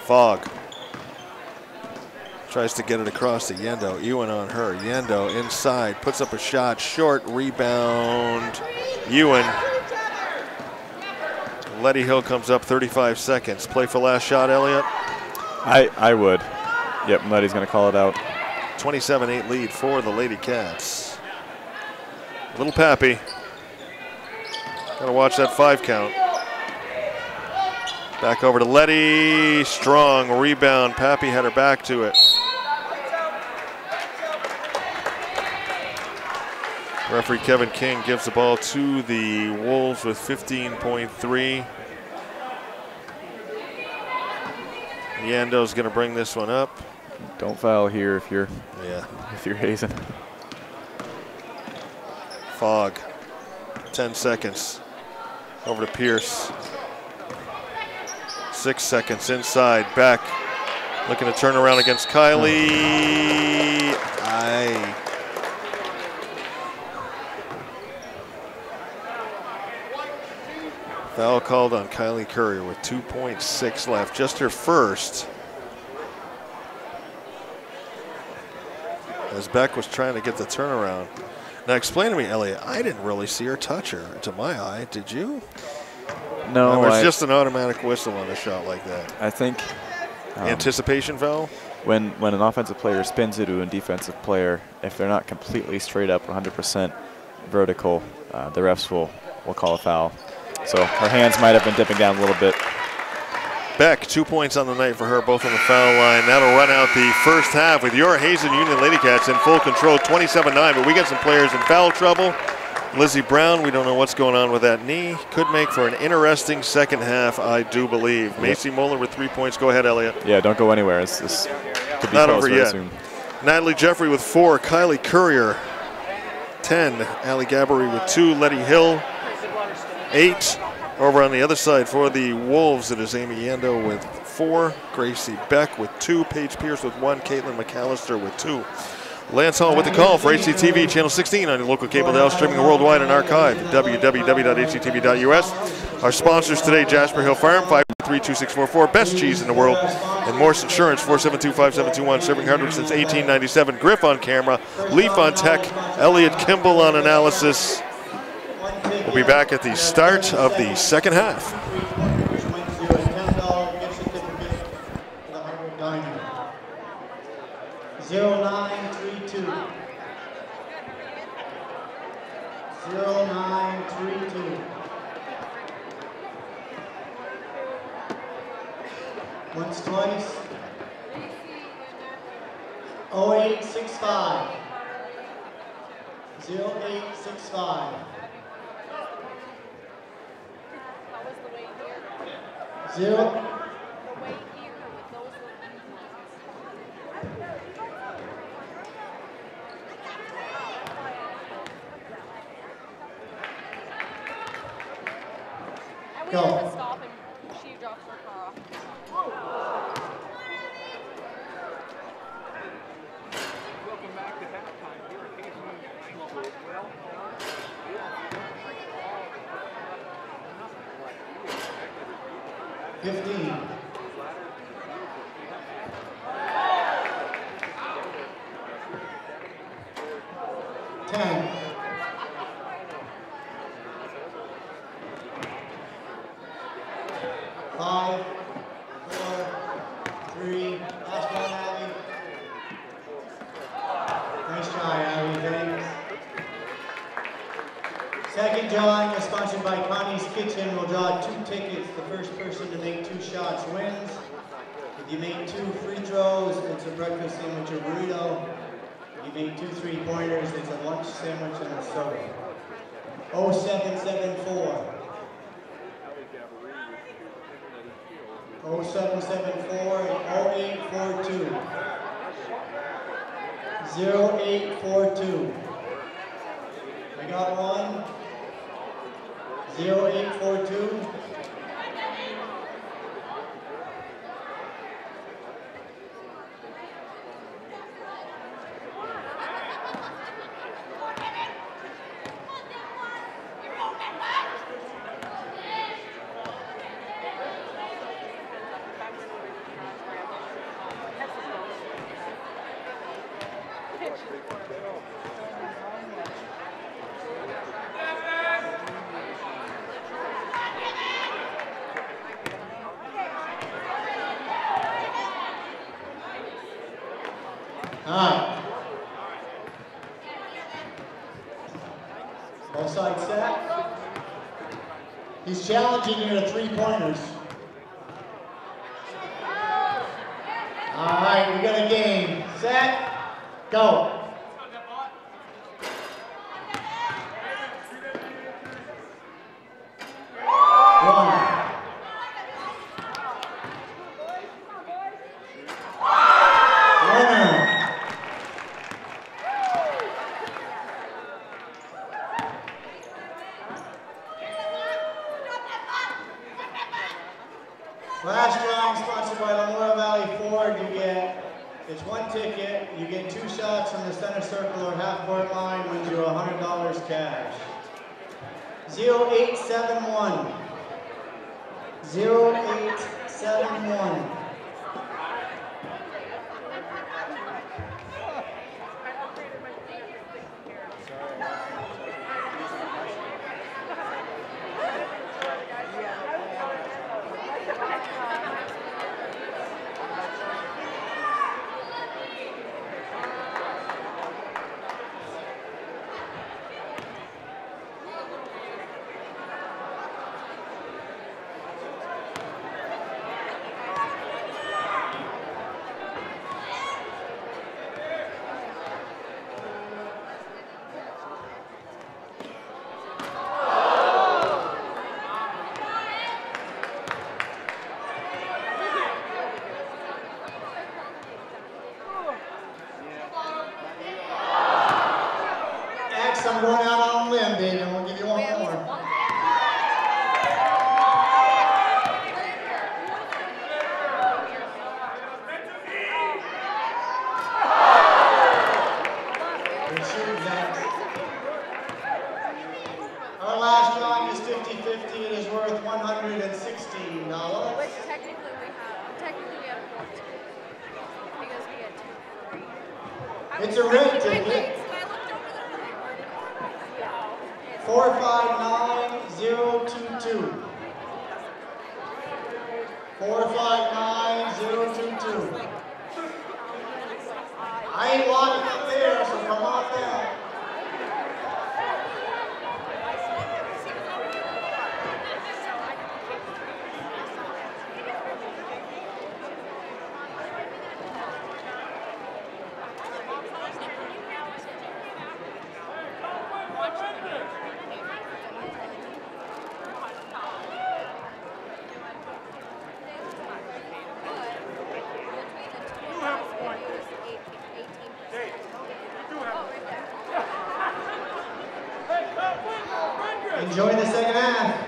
D: Fogg tries to get it across to Yendo. Ewan on her. Yendo inside. Puts up a shot. Short rebound. Ewan. Letty Hill comes up 35 seconds. Play for last shot, Elliott?
E: I would. Yep, Letty's going to call it out.
D: 27-8 lead for the Lady Cats. Little Pappy. Gotta watch that 5 count. Back over to Letty. Strong rebound. Pappy had her back to it. Referee Kevin King gives the ball to the Wolves with 15.3. Yando's gonna bring this one up.
E: Don't foul here if you're Hazen.
D: Fogg, 10 seconds. Over to Pierce. 6 seconds inside, back. Looking to turn around against Kylie. Foul called on Kylie Courier with 2.6 left, just her first. As Beck was trying to get the turnaround. Now explain to me, Elliot, I didn't really see her touch her, to my eye, did you?
E: No,
D: Or it's just an automatic whistle on a shot like that?
E: I think
D: anticipation foul?
E: When an offensive player spins it to a defensive player, if they're not completely straight up 100% vertical, the refs will call a foul. So her hands might have been dipping down a little bit.
D: Beck, 2 points on the night for her, both on the foul line. That'll run out the first half with your Hazen Union Lady Cats in full control, 27-9. But we got some players in foul trouble. Lizzie Brown, we don't know what's going on with that knee. Could make for an interesting second half, I do believe. Yep. Macy Moeller with 3 points. Go ahead, Elliot.
E: Yeah, don't go anywhere. This could be
D: not
E: close
D: over
E: very
D: yet.
E: Soon.
D: Natalie Jeffrey with 4. Kylie Courier, 10. Allie Gabbery with 2. Letty Hill, 8. Over on the other side for the Wolves, it is Amy Yando with 4. Gracie Beck with 2. Paige Pierce with 1. Caitlin McAllister with 2. Lance Hall with the call for HCTV Channel 16 on your local cable dial, streaming worldwide and archive at www.hctv.us. Our sponsors today, Jasper Hill Farm, 533-2644, best cheese in the world, and Morse Insurance, 472-5721, serving Hardwick since 1897. Griff on camera, Leaf on tech, Elliot Kimball on analysis. We'll be back at the start of the second half.
A: 0932. 0932. Once, twice. 0865. 0865. Zero.
C: And we
A: Go.
C: had to stop and she dropped her car off.
F: Welcome back to halftime here at Hazen High School. Well, we
A: 15. 10. 5, 4, 3. Last one, Abby. Nice try, Abby. Thanks. Second drawing is sponsored by Connie's Kitchen. We'll draw 2 tickets. The first person to make 2 shots wins. If you make 2 free throws, it's a breakfast sandwich or burrito. If you make 2 3-pointers, it's a lunch sandwich and a soda. 0774. 0774 and 0842. 0842. I got one. 0842. Alright. Both sides set. He's challenging you to 3-pointers. Alright, we got a game. Set, go. Last drawing sponsored by Lamora Valley Ford. It's 1 ticket. You get 2 shots from the center circle or half-court line, wins you $100 cash. 0871. 0871. I'm going out on a limb, baby. I'm going to give you one more. Our last drawing is 50-50. It is worth $116.
C: Which technically we have 14. Because we had 2 free.
A: It's a red ticket. 459022. 459022. I ain't walking up there, so come on down. Enjoy the second half.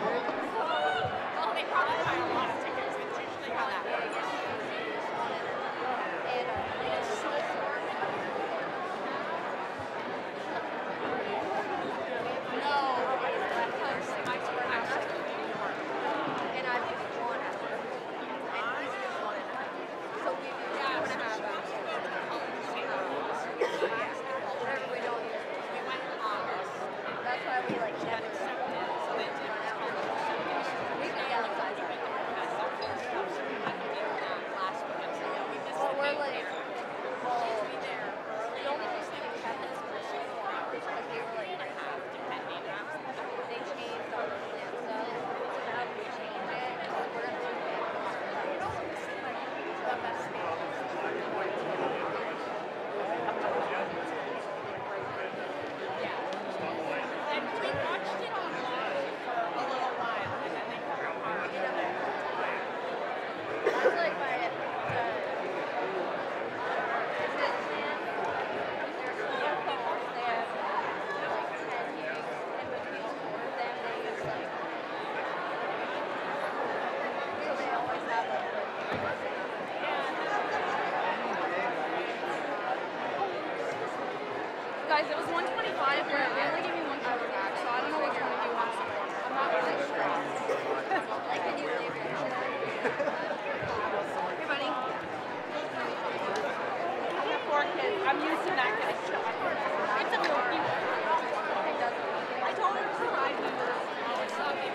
C: Guys, it was 125, but they only gave me 1 hour back, so I don't know which one of you wants to go. I'm not really sure. Like, can you leave your shirt? Hey, buddy. I have 4 kids. I'm used to that kind of stuff. It's a little cute. I told her to survive me. It's not me.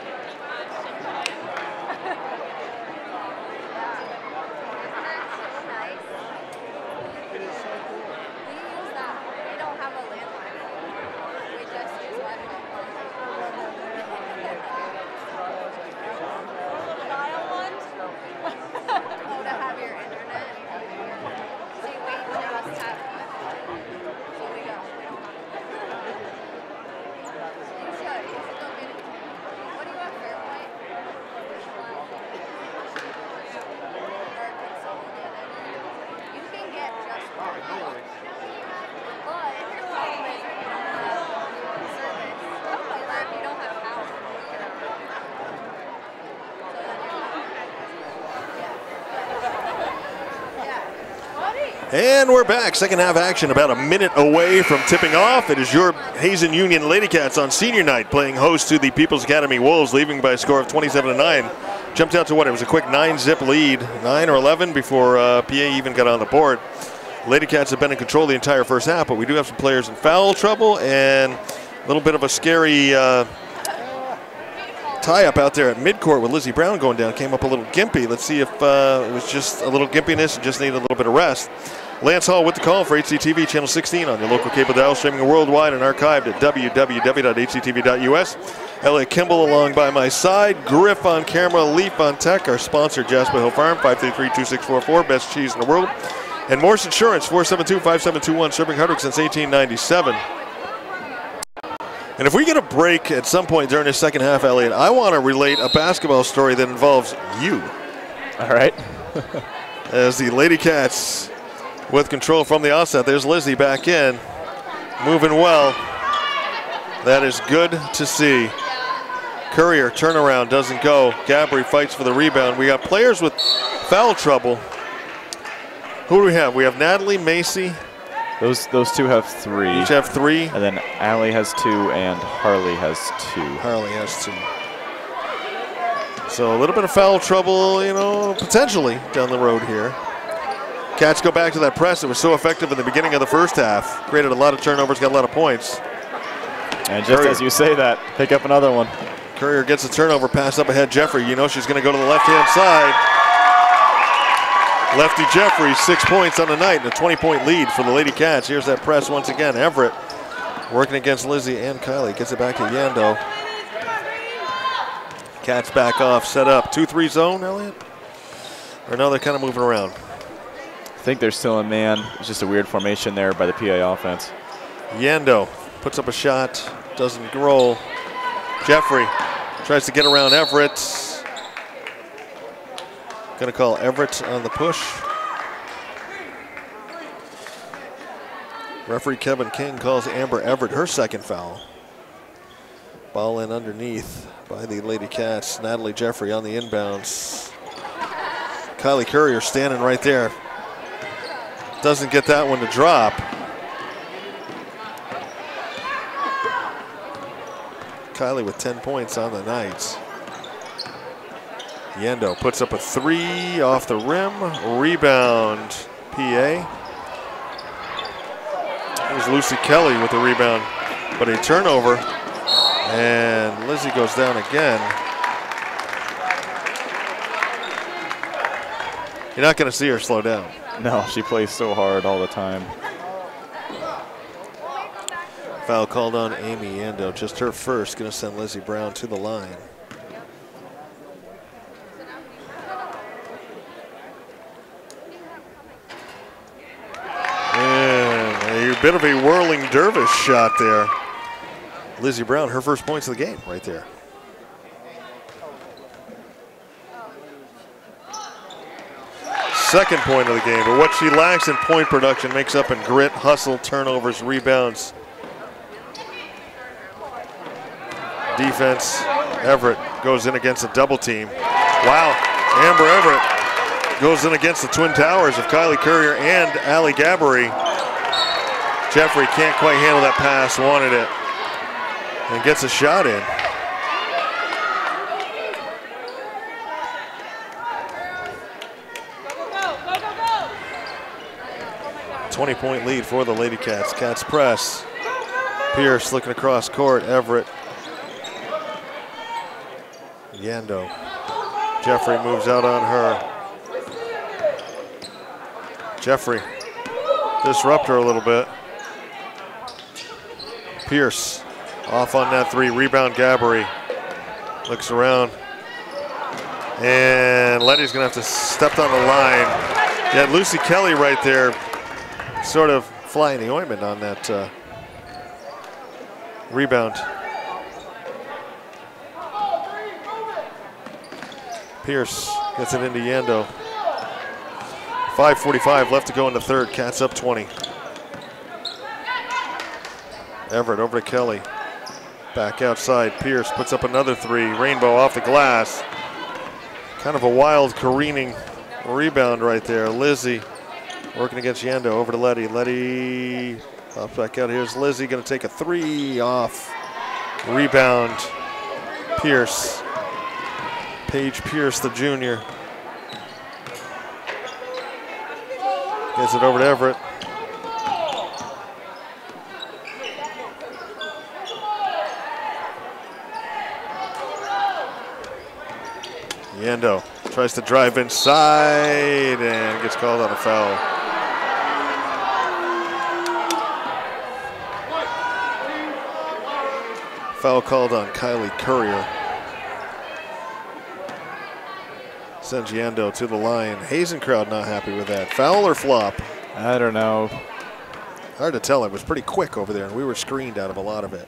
D: And we're back. Second half action about a minute away from tipping off. It is your Hazen Union Lady Cats on senior night playing host to the People's Academy Wolves, leaving by a score of 27-9. Jumped out to what? It was a quick 9-zip lead, 9 or 11 before PA even got on the board. Lady Cats have been in control the entire first half, but we do have some players in foul trouble and a little bit of a scary tie-up out there at midcourt with Lizzie Brown going down. Came up a little gimpy. Let's see if it was just a little gimpiness and just needed a little bit of rest. Lance Hall with the call for HCTV Channel 16 on your local cable dial, streaming worldwide and archived at www.hctv.us. Elliot Kimball along by my side. Griff on camera, Leaf on tech. Our sponsor, Jasper Hill Farm, 533-2644, best cheese in the world. And Morse Insurance, 472-5721, serving Hardwick since 1897. And if we get a break at some point during the second half, Elliot, I want to relate a basketball story that involves you.
E: All right.
D: As the Lady Cats with control from the offset. There's Lizzie back in, moving well. That is good to see. Courier turnaround doesn't go. Gabry fights for the rebound. We got players with foul trouble. Who do we have? We have Natalie, Macy.
E: Those two have 3.
D: Each have 3.
E: And then Allie has 2 and Harley has 2.
D: Harley has 2. So a little bit of foul trouble, you know, potentially down the road here. Cats go back to that press. It was so effective in the beginning of the first half. Created a lot of turnovers, got a lot of points.
E: And just as you say that, pick up another one.
D: Courier gets a turnover, pass up ahead. Jeffrey, you know she's going to go to the left-hand side. Lefty Jeffrey, 6 points on the night, and a 20-point lead for the Lady Cats. Here's that press once again. Everett working against Lizzie and Kylie. Gets it back to Yando. Cats back off, set up. 2-3 zone, Elliot? Or no, they're kind of moving around.
E: I think they're still in man. It's just a weird formation there by the PA offense.
D: Yando puts up a shot, doesn't roll. Jeffrey tries to get around Everett. Going to call Everett on the push. Referee Kevin King calls Amber Everett her second foul. Ball in underneath by the Lady Cats. Natalie Jeffrey on the inbounds. Kylie Courier standing right there. Doesn't get that one to drop. Kylie with 10 points on the night. Yendo puts up a 3 off the rim. Rebound, PA. There's Lucy Kelly with the rebound, but a turnover. And Lizzie goes down again. You're not going to see her slow down.
E: No, she plays so hard all the time.
D: Foul called on Amy Yendo, just her first, going to send Lizzie Brown to the line. And a bit of a whirling dervish shot there. Lizzie Brown, her first points of the game right there. Second point of the game, but what she lacks in point production makes up in grit, hustle, turnovers, rebounds. Defense, Everett goes in against a double team. Wow, Amber Everett goes in against the twin towers of Kylie Courier and Allie Gabbery. Jeffrey can't quite handle that pass, wanted it, and gets a shot in. Go, 20-point lead for the Lady Cats. Cats press. Pierce looking across court. Everett. Yendo. Jeffrey moves out on her. Jeffrey disrupt her a little bit. Pierce off on that 3. Rebound Gabbery. Looks around. And Letty's going to have to step on the line. Yeah, Lucy Kelly right there, sort of flying the ointment on that rebound. Pierce gets it into Yendo. 5:45 left to go in the third. Cats up 20. Everett over to Kelly. Back outside. Pierce puts up another 3. Rainbow off the glass. Kind of a wild careening rebound right there. Lizzie working against Yendo. Over to Letty. Letty pops back out. Here's Lizzie going to take a 3 off. Rebound. Pierce. Paige Pierce, the junior. Gets it over to Everett. Yendo tries to drive inside and gets called on a foul. Foul called on Kylie Courier. Sends Yendo to the line. Hazen crowd not happy with that. Foul or flop?
E: I don't know.
D: Hard to tell. It was pretty quick over there, and we were screened out of a lot of it.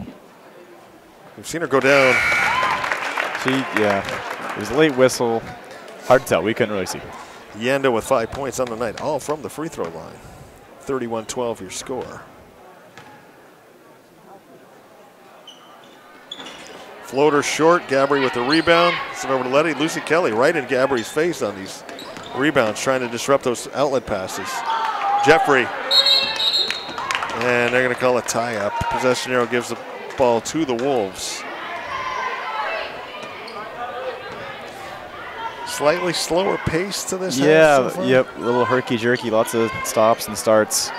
D: We've seen her go down.
E: Yeah, it was a late whistle. Hard to tell. We couldn't really see.
D: Yendo with 5 points on the night, all from the free throw line. 31-12 your score. Floater short. Gabbery with the rebound. Send over to Letty. Lucy Kelly right in Gabbery's face on these rebounds, trying to disrupt those outlet passes. Jeffrey. And they're going to call a tie-up. Possession arrow gives the ball to the Wolves. Slightly slower pace to this half so far.
E: Yep, a little herky-jerky, lots of stops and starts.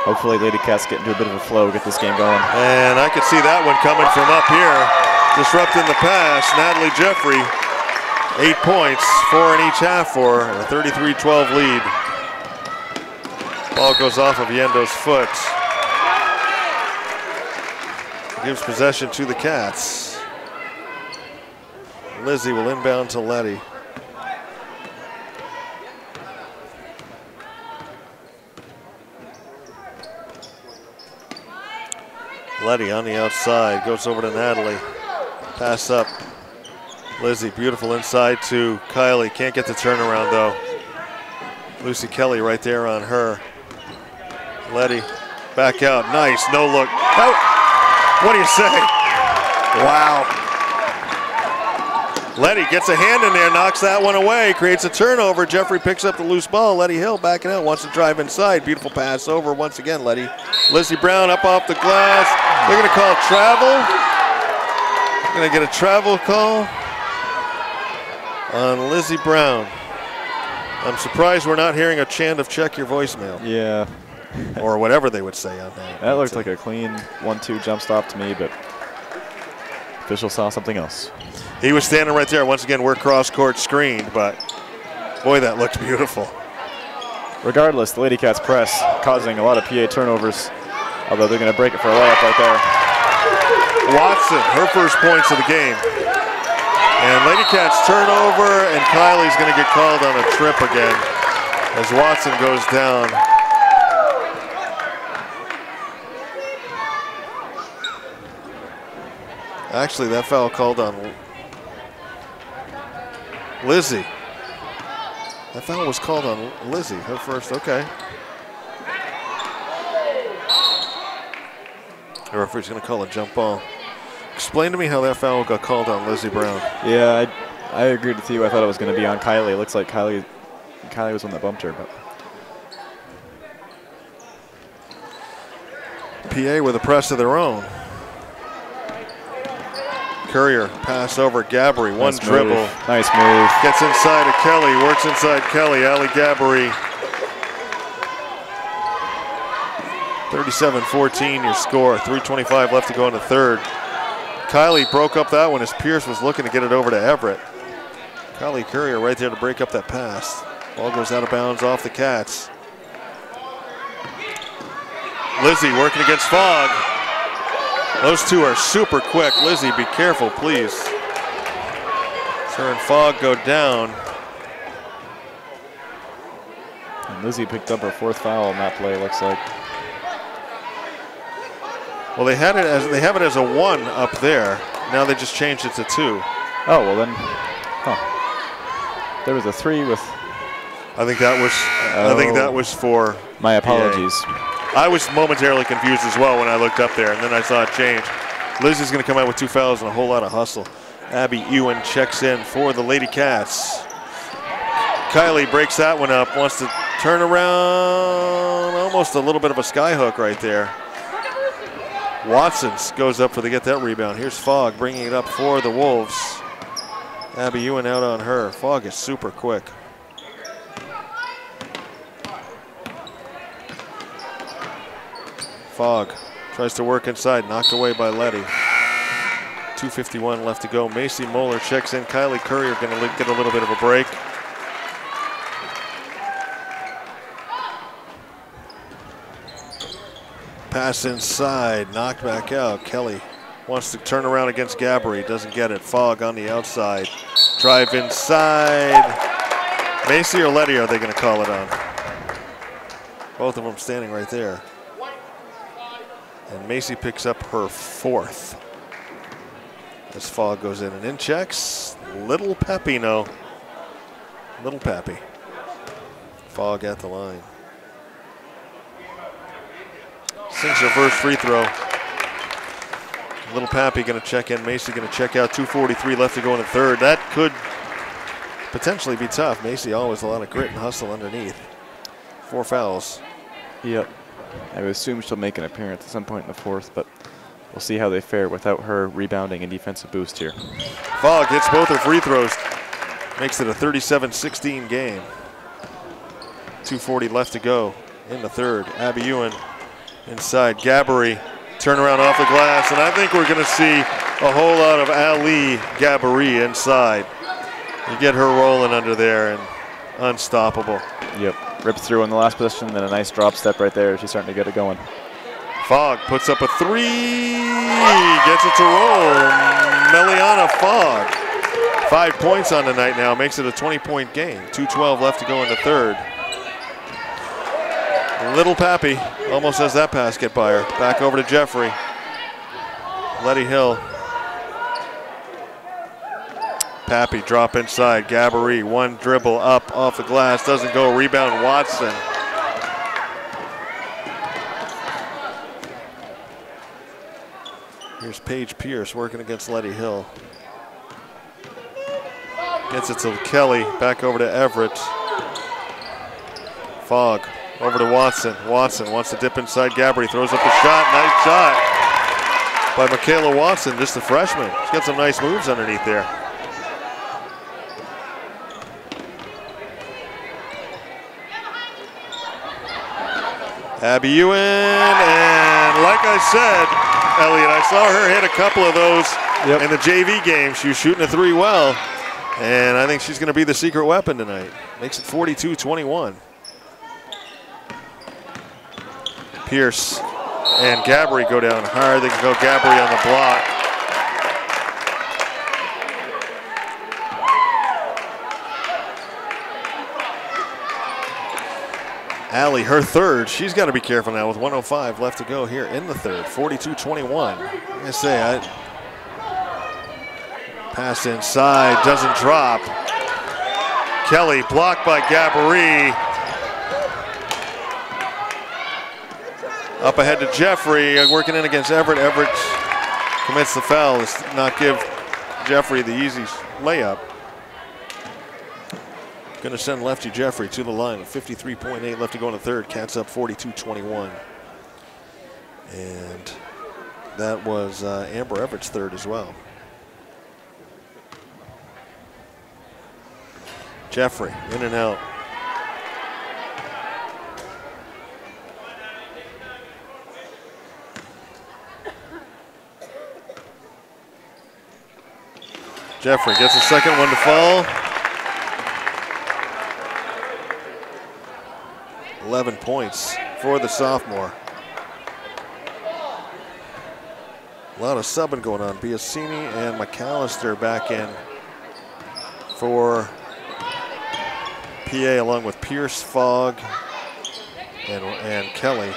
E: Hopefully Lady Cats get into a bit of a flow, get this game going.
D: And I could see that one coming from up here. Disrupting the pass, Natalie Jeffrey, 8 points, 4 in each half for a 33-12 lead. Ball goes off of Yendo's foot. Gives possession to the Cats. Lizzie will inbound to Letty. Letty on the outside, goes over to Natalie. Pass up. Lizzie, beautiful inside to Kylie. Can't get the turnaround though. Lucy Kelly right there on her. Letty back out. Nice, no look. Oh, what do you say? Wow. Letty gets a hand in there, knocks that one away, creates a turnover. Jeffrey picks up the loose ball. Letty Hill backing out, wants to drive inside. Beautiful pass over once again, Letty. Lizzie Brown up off the glass. They're going to call travel. Going to get a travel call on Lizzie Brown. I'm surprised we're not hearing a chant of check your voicemail.
E: Yeah.
D: Or whatever they would say on that.
E: That looked like a clean 1-2 jump stop to me, but official saw something else.
D: He was standing right there. Once again, we're cross-court screened, but boy, that looked beautiful.
E: Regardless, the Lady Cats press, causing a lot of PA turnovers, although they're going to break it for a layup right there.
D: Watson, her first points of the game. And Lady Cats turnover, and Kylie's going to get called on a trip again as Watson goes down. Actually, that foul called on Lizzie. That foul was called on Lizzie, her first, okay. The referee's going to call a jump ball. Explain to me how that foul got called on Lizzie Brown.
E: Yeah, I agreed with you. I thought it was going to be on Kylie. It looks like Kylie was one that bumped her. But
D: PA with a press of their own. Courier, pass over Gabry, one dribble.
E: Nice move.
D: Gets inside of Kelly, works inside Kelly, Ali Gabry. 37-14 your score, 3:25 left to go in the third. Kylie broke up that one as Pierce was looking to get it over to Everett. Kylie Courier right there to break up that pass. Ball goes out of bounds off the Cats. Lizzie working against Fogg. Those two are super quick. Lizzie, be careful, please. Her and Fogg go down.
E: And Lizzie picked up her fourth foul on that play, looks like.
D: Well, they have it as a 1 up there. Now they just changed it to 2.
E: Oh, well then, there was a 3 with.
D: I think that was for.
E: My apologies.
D: I was momentarily confused as well when I looked up there, and then I saw it change. Lizzie's going to come out with 2 fouls and a whole lot of hustle. Abby Ewan checks in for the Lady Cats. Kylie breaks that one up, wants to turn around, almost a little bit of a skyhook right there. Watson goes up for the get that rebound. Here's Fogg bringing it up for the Wolves. Abby Ewan out on her. Fogg is super quick. Fogg tries to work inside, knocked away by Letty. 2:51 left to go. Macy Moeller checks in. Kylie Courier going to get a little bit of a break. Pass inside, knocked back out. Kelly wants to turn around against Gabry, doesn't get it. Fogg on the outside. Drive inside. Macy or Letty are they going to call it on? Both of them standing right there. And Macy picks up her 4th. As Fogg goes in and in checks. Little Peppy, no. Little Peppy. Fogg at the line. Sings her first free throw. Little Pappy going to check in. Macy going to check out. 2:43 left to go in the third. That could potentially be tough. Macy always a lot of grit and hustle underneath. 4 fouls.
E: Yep. I would assume she'll make an appearance at some point in the fourth, but we'll see how they fare without her rebounding and defensive boost here.
D: Fogg hits both her free throws. Makes it a 37-16 game. 2:40 left to go in the third. Abby Ewan inside. Gabry, turnaround off the glass, and I think we're going to see a whole lot of Ali Gabry inside. You get her rolling under there and unstoppable.
E: Yep, ripped through in the last possession, then a nice drop step right there. She's starting to get it going.
D: Fogg puts up a 3, gets it to roll. Meliana Fogg, 5 points on the night now, makes it a 20-point game. 2:12 left to go in the third. Little Pappy almost has that pass get by her. Back over to Jeffrey. Letty Hill. Pappy drop inside. Gabry, 1 dribble up off the glass. Doesn't go. Rebound Watson. Here's Paige Pierce working against Letty Hill. Gets it to Kelly, back over to Everett. Fogg over to Watson. Watson wants to dip inside Gabry, throws up a shot, nice shot by Michaela Watson, just a freshman. She's got some nice moves underneath there. Abby Ewan, and like I said, Elliot, I saw her hit a couple of those in the JV game. She was shooting a three well, and I think she's going to be the secret weapon tonight. Makes it 42-21. Pierce and Gabry go down hard. They can go Gabry on the block. Allie, her third. She's got to be careful now with 1:05 left to go here in the third. 42-21. Like I say, pass inside, doesn't drop. Kelly blocked by Gabry. Up ahead to Jeffrey, working in against Everett. Everett commits the foul. Does not give Jeffrey the easy layup. Going to send lefty Jeffrey to the line with 53.8 left to go in the third. Cats up 42-21. And that was Amber Everett's third as well. Jeffrey in and out. Jeffrey gets the second one to fall. 11 points for the sophomore. A lot of subbing going on. Biasini and McAllister back in for PA, along with Pierce, Fogg, and Kelly.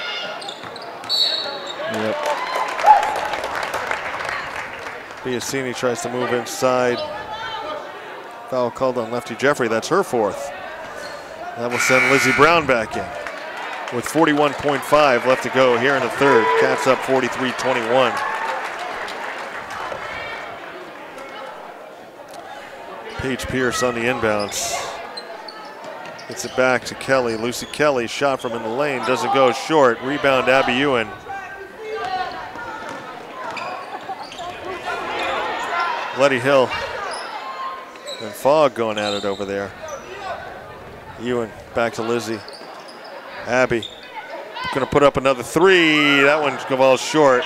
D: Yep. Biasini tries to move inside. Foul called on lefty Jeffrey. That's her fourth. That will send Lizzie Brown back in with 41.5 left to go here in the third. Cats up 43-21. Paige Pierce on the inbounds. Gets it back to Kelly. Lucy Kelly, shot from in the lane, doesn't go, short. Rebound, Abby Ewan. Letty Hill and Fogg going at it over there. Ewan back to Lizzie. Abby going to put up another three. That one falls short.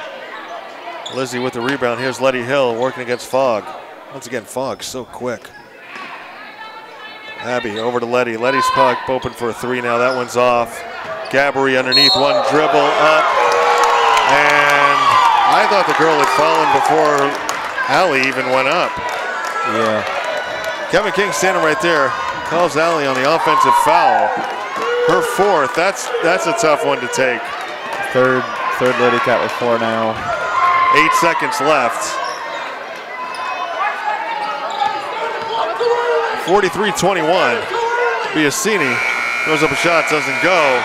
D: Lizzie with the rebound. Here's Letty Hill working against Fogg. Once again, Fogg so quick. Abby over to Letty. Letty's puck open for a three now. That one's off. Gabry underneath, one dribble up. And I thought the girl had fallen before Allie even went up.
E: Yeah.
D: Kevin King standing right there. Calls Allie on the offensive foul. Her fourth. That's a tough one to take.
E: Third Lady Cat with four now.
D: 8 seconds left. 43-21. Biasini throws up a shot, doesn't go.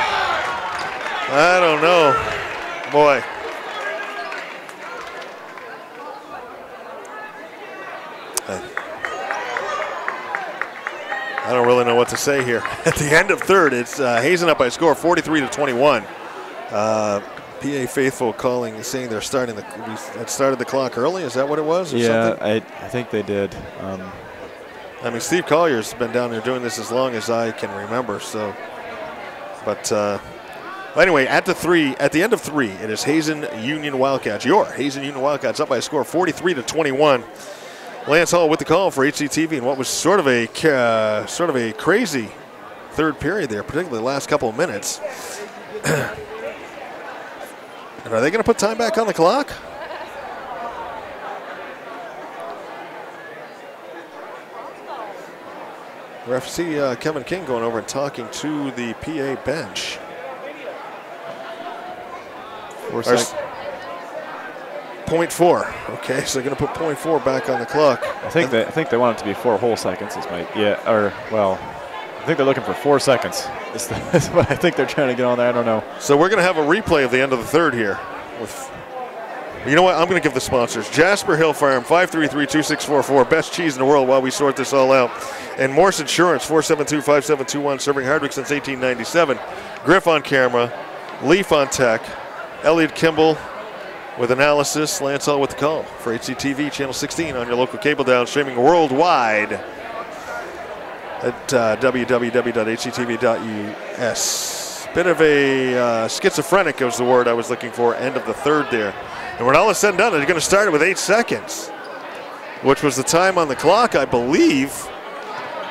D: I don't know. Boy. I don't really know what to say here. At the end of third, it's Hazen up by a score, 43-21. PA faithful calling, saying they're starting started the clock early. Is that what it was? Or
E: yeah,
D: something?
E: I think they did.
D: I mean, Steve Collier's been down there doing this as long as I can remember. So, but anyway, at the end of three, it is Hazen Union Wildcats. Your Hazen Union Wildcats up by a score, 43-21. Lance Hall with the call for HCTV, and what was sort of a crazy third period there, particularly the last couple of minutes. And are they going to put time back on the clock? Ref, see Kevin King going over and talking to the PA bench. 0.4. Okay, so they're going to put 0.4 back on the clock.
E: I think they want it to be 4 whole seconds. I think they're looking for 4 seconds. That's what I think they're trying to get on there. I don't know.
D: So we're going to have a replay of the end of the third here. You know what? I'm going to give the sponsors. Jasper Hill Farm, 533-2644. Best cheese in the world while we sort this all out. And Morse Insurance, 472-5721, serving Hardwick since 1897. Griff on camera, Leaf on tech, Elliot Kimball with analysis, Lance Hall with the call for HCTV, Channel 16 on your local cable down, streaming worldwide at www.hctv.us. Bit of a schizophrenic was the word I was looking for, end of the third there. And when all is said and done, they're going to start it with 8 seconds, which was the time on the clock, I believe,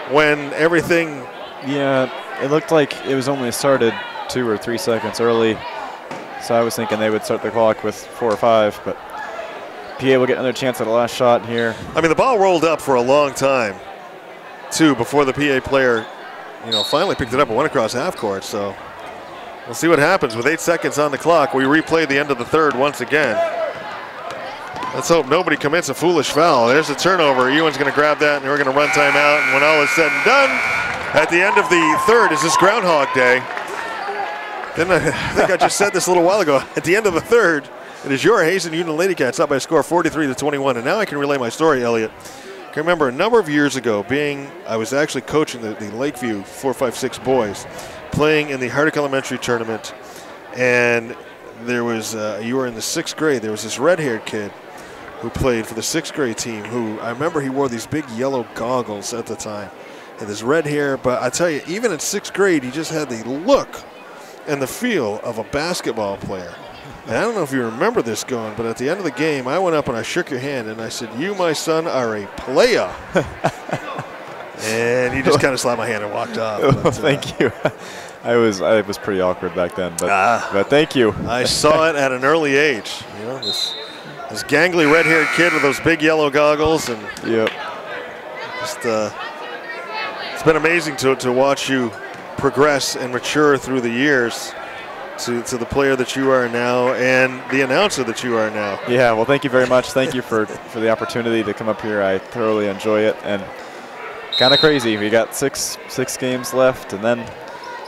D: when everything...
E: Yeah, it looked like it was only started 2 or 3 seconds early. So I was thinking they would start the clock with 4 or 5, but PA will get another chance at the last shot here.
D: I mean, the ball rolled up for a long time, too, before the PA player, finally picked it up and went across half court. So we'll see what happens with 8 seconds on the clock. We replay the end of the third once again. Let's hope nobody commits a foolish foul. There's a turnover. Ewan's going to grab that, and we're going to run timeout. And when all is said and done, at the end of the third, is this Groundhog Day? Then I think I just said this a little while ago. At the end of the third, it is your Hazen Union Lady Cats up by a score of 43-21. And now I can relay my story, Elliot. I can remember a number of years ago I was actually coaching the Lakeview 4-5-6 boys, playing in the Hardwick Elementary tournament. And there was, you were in the 6th grade, there was this red-haired kid who played for the 6th grade team who, I remember he wore these big yellow goggles at the time. And his red hair, but I tell you, even in 6th grade, he just had the look and the feel of a basketball player. And I don't know if you remember this going, but at the end of the game, I went up and I shook your hand and I said, "You, my son, are a player." And he just kind of slapped my hand and walked off. But,
E: thank you. I was pretty awkward back then, but thank you.
D: I saw it at an early age. This gangly red-haired kid with those big yellow goggles, and
E: yep.
D: Just it's been amazing to watch you progress and mature through the years to the player that you are now and the announcer that you are now.
E: Yeah, well, thank you very much. Thank you for the opportunity to come up here. I thoroughly enjoy it, and kind of crazy. We got six games left, and then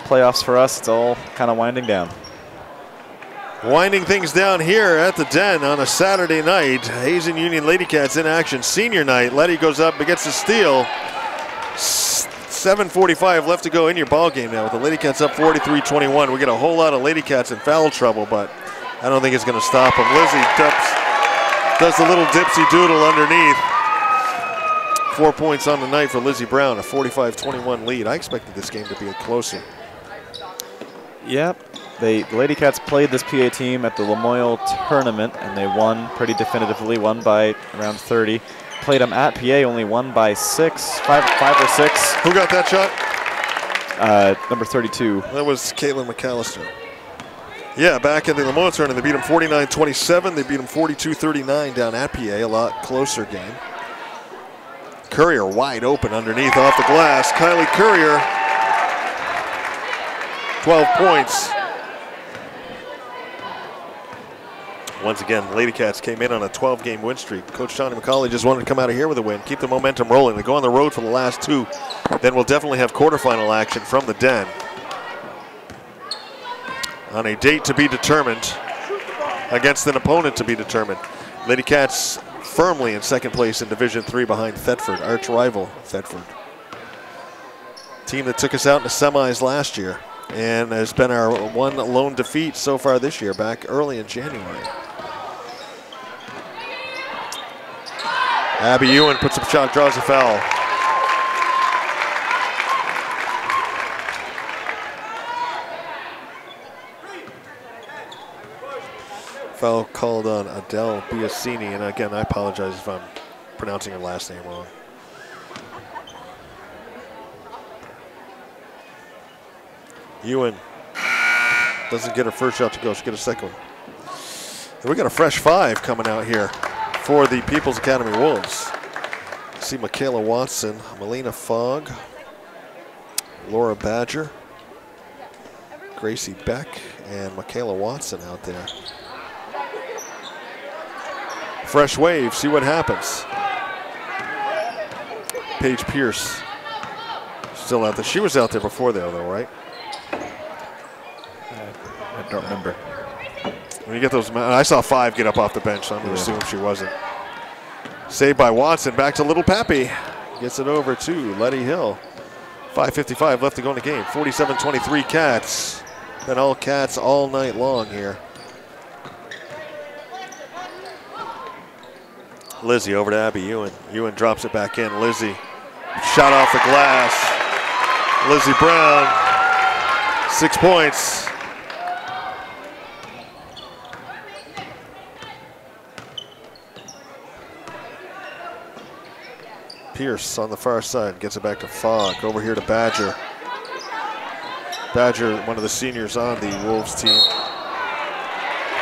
E: playoffs for us. It's all kind of winding down.
D: Winding things down here at the Den on a Saturday night. Hazen Union Lady Cats in action, senior night. Letty goes up and gets the steal. 7:45 left to go in your ball game now with the Lady Cats up 43-21. We get a whole lot of Lady Cats in foul trouble, but I don't think it's going to stop them. Lizzie does the little dipsy doodle underneath. 4 points on the night for Lizzie Brown, a 45-21 lead. I expected this game to be closer.
E: Yep. The Lady Cats played this PA team at the Lamoille tournament, and they won pretty definitively, won by around 30. Played them at PA, only won by 5 or 6.
D: Who got that shot?
E: Number 32.
D: That was Caitlin McAllister. Yeah, back in the Lamoille tournament, they beat them 49-27. They beat them 42-39 down at PA, a lot closer game. Courier wide open underneath off the glass. Kylie Courier, 12 points. Once again, Lady Cats came in on a 12-game win streak. Coach Johnny McCauley just wanted to come out of here with a win, keep the momentum rolling. They go on the road for the last 2. Then we'll definitely have quarterfinal action from the Den. On a date to be determined against an opponent to be determined. Lady Cats firmly in second place in Division III behind Thetford, arch rival Thetford. Team that took us out in the semis last year and has been our one lone defeat so far this year, back early in January. Abby Ewan puts up a shot, draws a foul. Foul called on Adele Biasini, and again, I apologize if I'm pronouncing her last name wrong. Ewan doesn't get her first shot to go, she'll get a second one. And we got a fresh 5 coming out here for the People's Academy Wolves. See Michaela Watson, Melina Fogg, Laura Badger, Gracie Beck, and Michaela Watson out there. Fresh wave, see what happens. Paige Pierce still out there. She was out there before there though, right?
E: I don't remember.
D: When you get those, I saw 5 get up off the bench, so I'm going to assume she wasn't. Saved by Watson, back to Little Pappy. Gets it over to Letty Hill. 5:55 left to go in the game. 47-23 Cats. Been all Cats all night long here. Lizzie over to Abby Ewan. Ewan drops it back in. Lizzie, shot off the glass. Lizzie Brown, 6 points. Pierce on the far side gets it back to Fogg. Over here to Badger. Badger, one of the seniors on the Wolves team.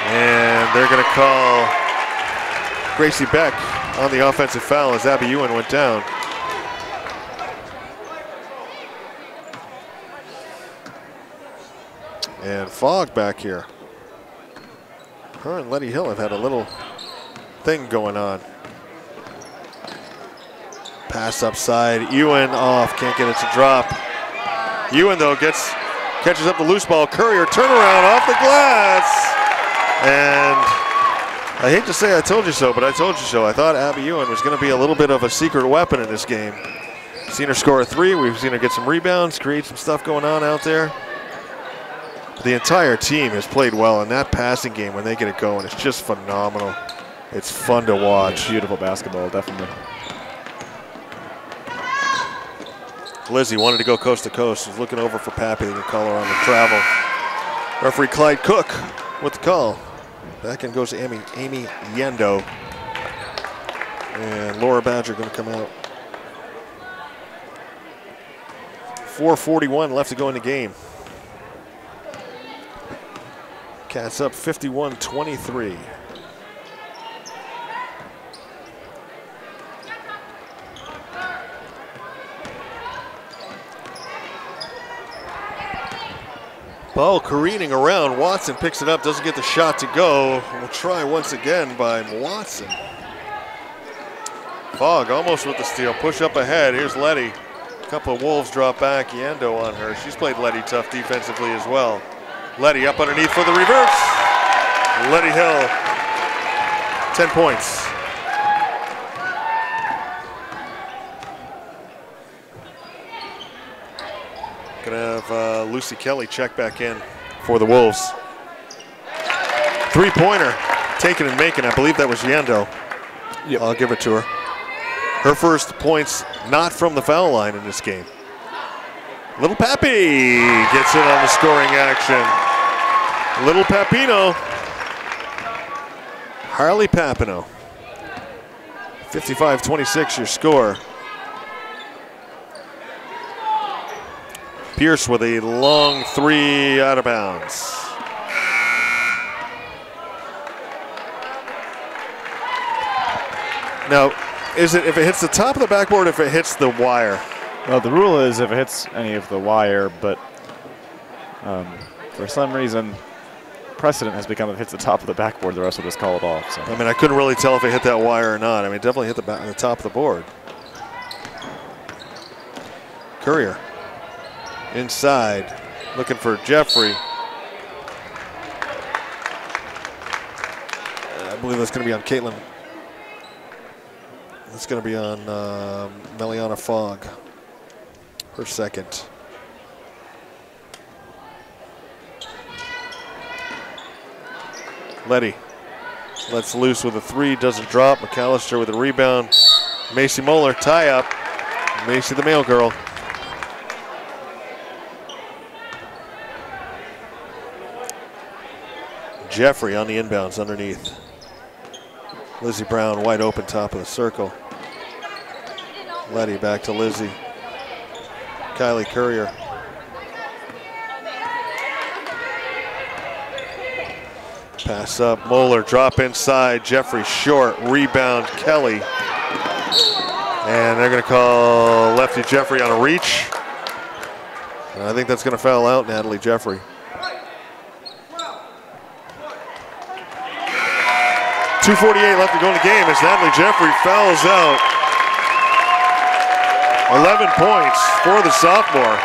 D: And they're going to call Gracie Beck on the offensive foul as Abby Ewan went down. And Fogg back here. Her and Letty Hill have had a little thing going on. Pass upside, Ewan off, can't get it to drop. Ewan though catches up the loose ball. Courier turnaround off the glass. And I hate to say I told you so, but I told you so. I thought Abby Ewan was going to be a little bit of a secret weapon in this game. Seen her score a 3, we've seen her get some rebounds, create some stuff going on out there. The entire team has played well in that passing game when they get it going. It's just phenomenal. It's fun to watch.
E: Beautiful basketball, definitely.
D: Lizzie wanted to go coast to coast. Was looking over for Pappy. They can call her on the travel. Referee Clyde Cook with the call. Back in goes Amy Yendo. And Laura Badger going to come out. 4:41 left to go in the game. Cats up 51-23. Ball careening around. Watson picks it up, doesn't get the shot to go. We'll try once again by Watson. Fogg almost with the steal. Push up ahead. Here's Letty. A couple of Wolves drop back. Yando on her. She's played Letty tough defensively as well. Letty up underneath for the reverse. Letty Hill, 10 points. Gonna have Lucy Kelly check back in for the Wolves. 3-pointer, taken and making. I believe that was Yando.
E: Yep.
D: I'll give it to her. Her first points not from the foul line in this game. Little Pappy gets in on the scoring action. Little Papino. Harley Papino. 55-26 your score. Pierce with a long 3 out of bounds. Now, is it if it hits the top of the backboard, if it hits the wire?
E: Well, the rule is if it hits any of the wire, but for some reason, precedent has become if it hits the top of the backboard, the rest will just call it off. So.
D: I mean, I couldn't really tell if it hit that wire or not. I mean, it definitely hit the top of the board. Courier inside, looking for Jeffrey. I believe that's going to be on Caitlin. It's going to be on Meliana Fogg, her second. Letty lets loose with a 3, doesn't drop. McAllister with a rebound. Macy Moeller, tie up. Macy the mail girl. Jeffrey on the inbounds underneath. Lizzie Brown wide open top of the circle. Letty back to Lizzie. Kylie Courier. Pass up, Moeller, drop inside, Jeffrey short, rebound, Kelly. And they're gonna call Lefty Jeffrey on a reach. And I think that's gonna foul out Natalie Jeffrey. 2:48 left to go in the game as Natalie Jeffrey fouls out. 11 points for the sophomore.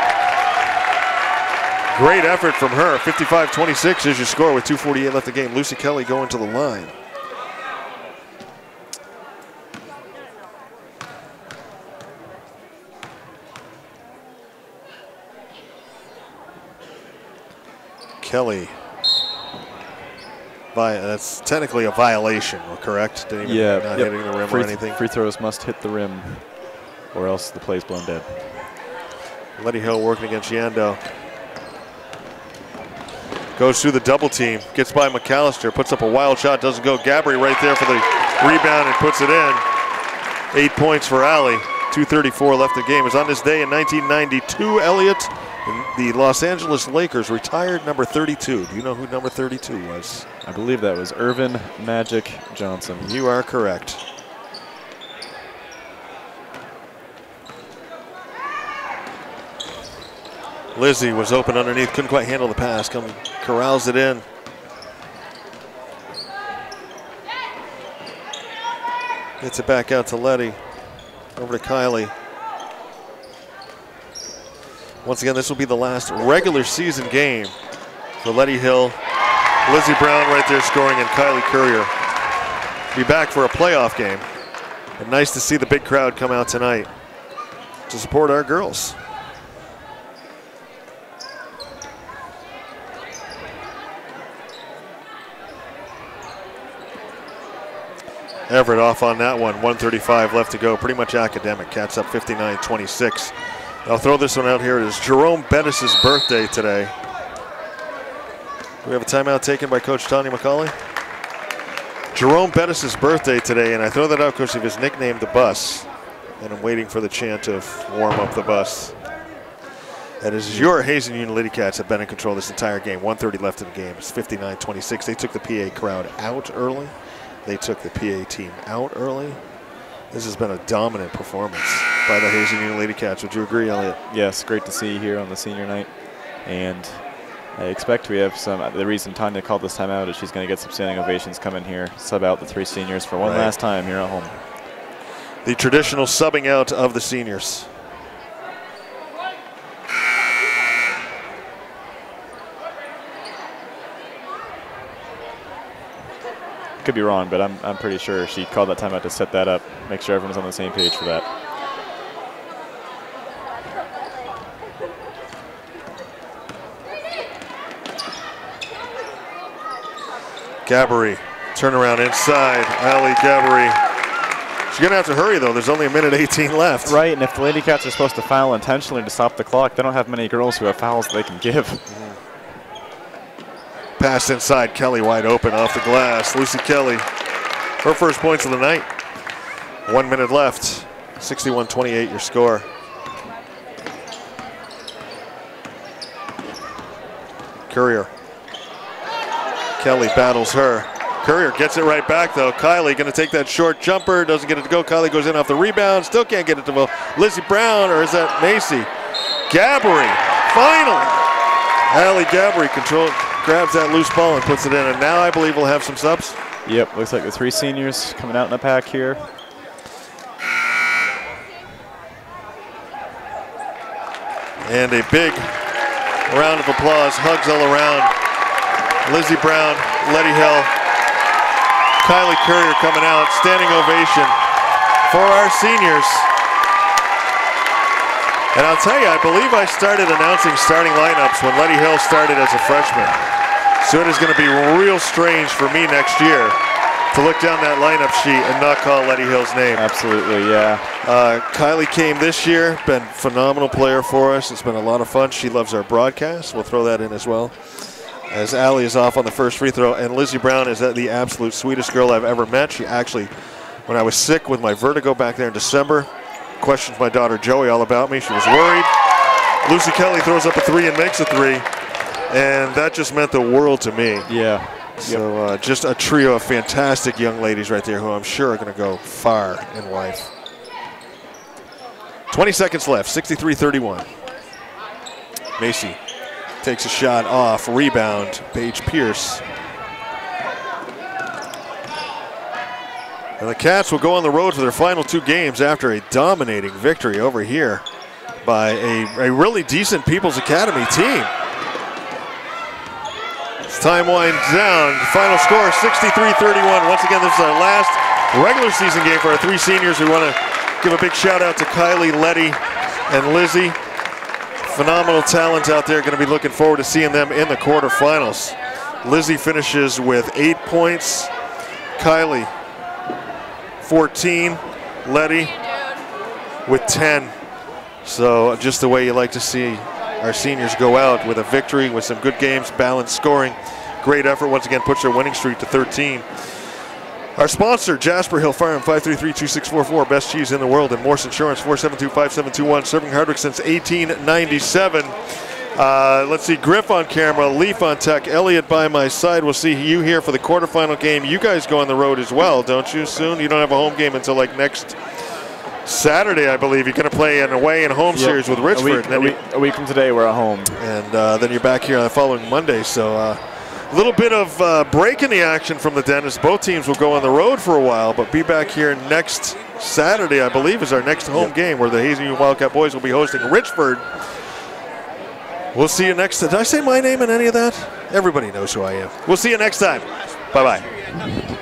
D: Great effort from her. 55-26 is your score with 2:48 left in the game. Lucy Kelly going to the line. Kelly. That's technically a violation, correct? Didn't even,
E: yeah,
D: not hitting the rim or anything.
E: Free throws must hit the rim, or else the play's blown dead.
D: Letty Hill working against Yando. Goes through the double team, gets by McAllister, puts up a wild shot, doesn't go. Gabry right there for the rebound and puts it in. 8 points for Allie. 2:34 left in the game. It was on this day in 1992, Elliott. The Los Angeles Lakers retired number 32. Do you know who number 32 was?
E: I believe that was Irvin Magic Johnson.
D: You are correct. Lizzie was open underneath, couldn't quite handle the pass, corrals it in. Gets it back out to Letty. Over to Kylie. Once again, this will be the last regular season game for Letty Hill. Lizzie Brown right there scoring, and Kylie Courier. Be back for a playoff game. And nice to see the big crowd come out tonight to support our girls. Everett off on that one. 1:35 left to go. Pretty much academic. Cats up 59-26. I'll throw this one out here. It is Jerome Bettis' birthday today. Do we have a timeout taken by Coach Tanya McCauley? Jerome Bettis' birthday today, and I throw that out because of his nickname, The Bus. And I'm waiting for the chant of warm up the bus. That is your Hazen Union Lady Cats have been in control this entire game. 1:30 left in the game. It's 59-26. They took the PA crowd out early. They took the PA team out early. This has been a dominant performance by the Hazen Union Lady Cats. Would you agree, Elliott?
E: Yes, great to see you here on the senior night. And I expect we have some, the reason Tanya called this timeout is she's going to get some standing ovations coming here, sub out the 3 seniors for one last time here at home.
D: The traditional subbing out of the seniors.
E: Could be wrong, but I'm pretty sure she called that timeout to set that up, make sure everyone's on the same page for that.
D: Gabry, turnaround inside. Allie Gabry. She's going to have to hurry, though. There's only 1:18 left.
E: Right, and if the Lady Cats are supposed to foul intentionally to stop the clock, they don't have many girls who have fouls they can give.
D: Pass inside, Kelly wide open off the glass. Lucy Kelly, her first points of the night. 1 minute left, 61-28 your score. Courier. Kelly battles her. Courier gets it right back though. Kylie gonna take that short jumper, doesn't get it to go. Kylie goes in off the rebound, still can't get it to go. Lizzie Brown, or is that Macy? Gabry, finally. Allie Gabry grabs that loose ball and puts it in, and now I believe we'll have some subs.
E: Yep, looks like the 3 seniors coming out in a pack here.
D: And a big round of applause, hugs all around. Lizzie Brown, Letty Hill, Kylie Courier coming out, standing ovation for our seniors. And I'll tell you, I believe I started announcing starting lineups when Letty Hill started as a freshman. So it is going to be real strange for me next year to look down that lineup sheet and not call Letty Hill's name.
E: Absolutely, yeah.
D: Kylie came this year, been a phenomenal player for us. It's been a lot of fun. She loves our broadcast. We'll throw that in as well. As Allie is off on the first free throw, and Lizzie Brown is the absolute sweetest girl I've ever met. She actually, when I was sick with my vertigo back there in December, questioned my daughter Joey all about me. She was worried. Lucy Kelly throws up a 3 and makes a 3, and that just meant the world to me.
E: Yeah.
D: So just a trio of fantastic young ladies right there who I'm sure are going to go far in life. 20 seconds left, 63-31. Macy takes a shot off, rebound, Paige Pierce. And the Cats will go on the road for their final 2 games after a dominating victory over here by a really decent People's Academy team. time winds down. Final score 63-31. Once again, this is our last regular season game for our three seniors. We want to give a big shout out to Kylie, Letty, and Lizzie. Phenomenal talent out there. Going to be looking forward to seeing them in the quarterfinals. Lizzie finishes with 8 points. Kylie 14. Letty with 10. So just the way you like to see our seniors go out with a victory, with some good games, balanced scoring. Great effort. Once again, puts their winning streak to 13. Our sponsor, Jasper Hill Farm, 533-2644, best cheese in the world, and Morse Insurance, 472-5721, serving Hardwick since 1897. Let's see, Griff on camera, Leaf on tech, Elliot by my side. We'll see you here for the quarterfinal game. You guys go on the road as well, don't you, soon? You don't have a home game until like next Saturday, I believe. You're going to play an away and home series with Richford.
E: A week from today, we're at home.
D: And then you're back here on the following Monday. So a little bit of break in the action from the Dentists. Both teams will go on the road for a while, but be back here next Saturday, I believe, is our next home game, where the Hazen Union Wildcat boys will be hosting Richford. We'll see you next time. Did I say my name in any of that? Everybody knows who I am. We'll see you next time. Bye-bye.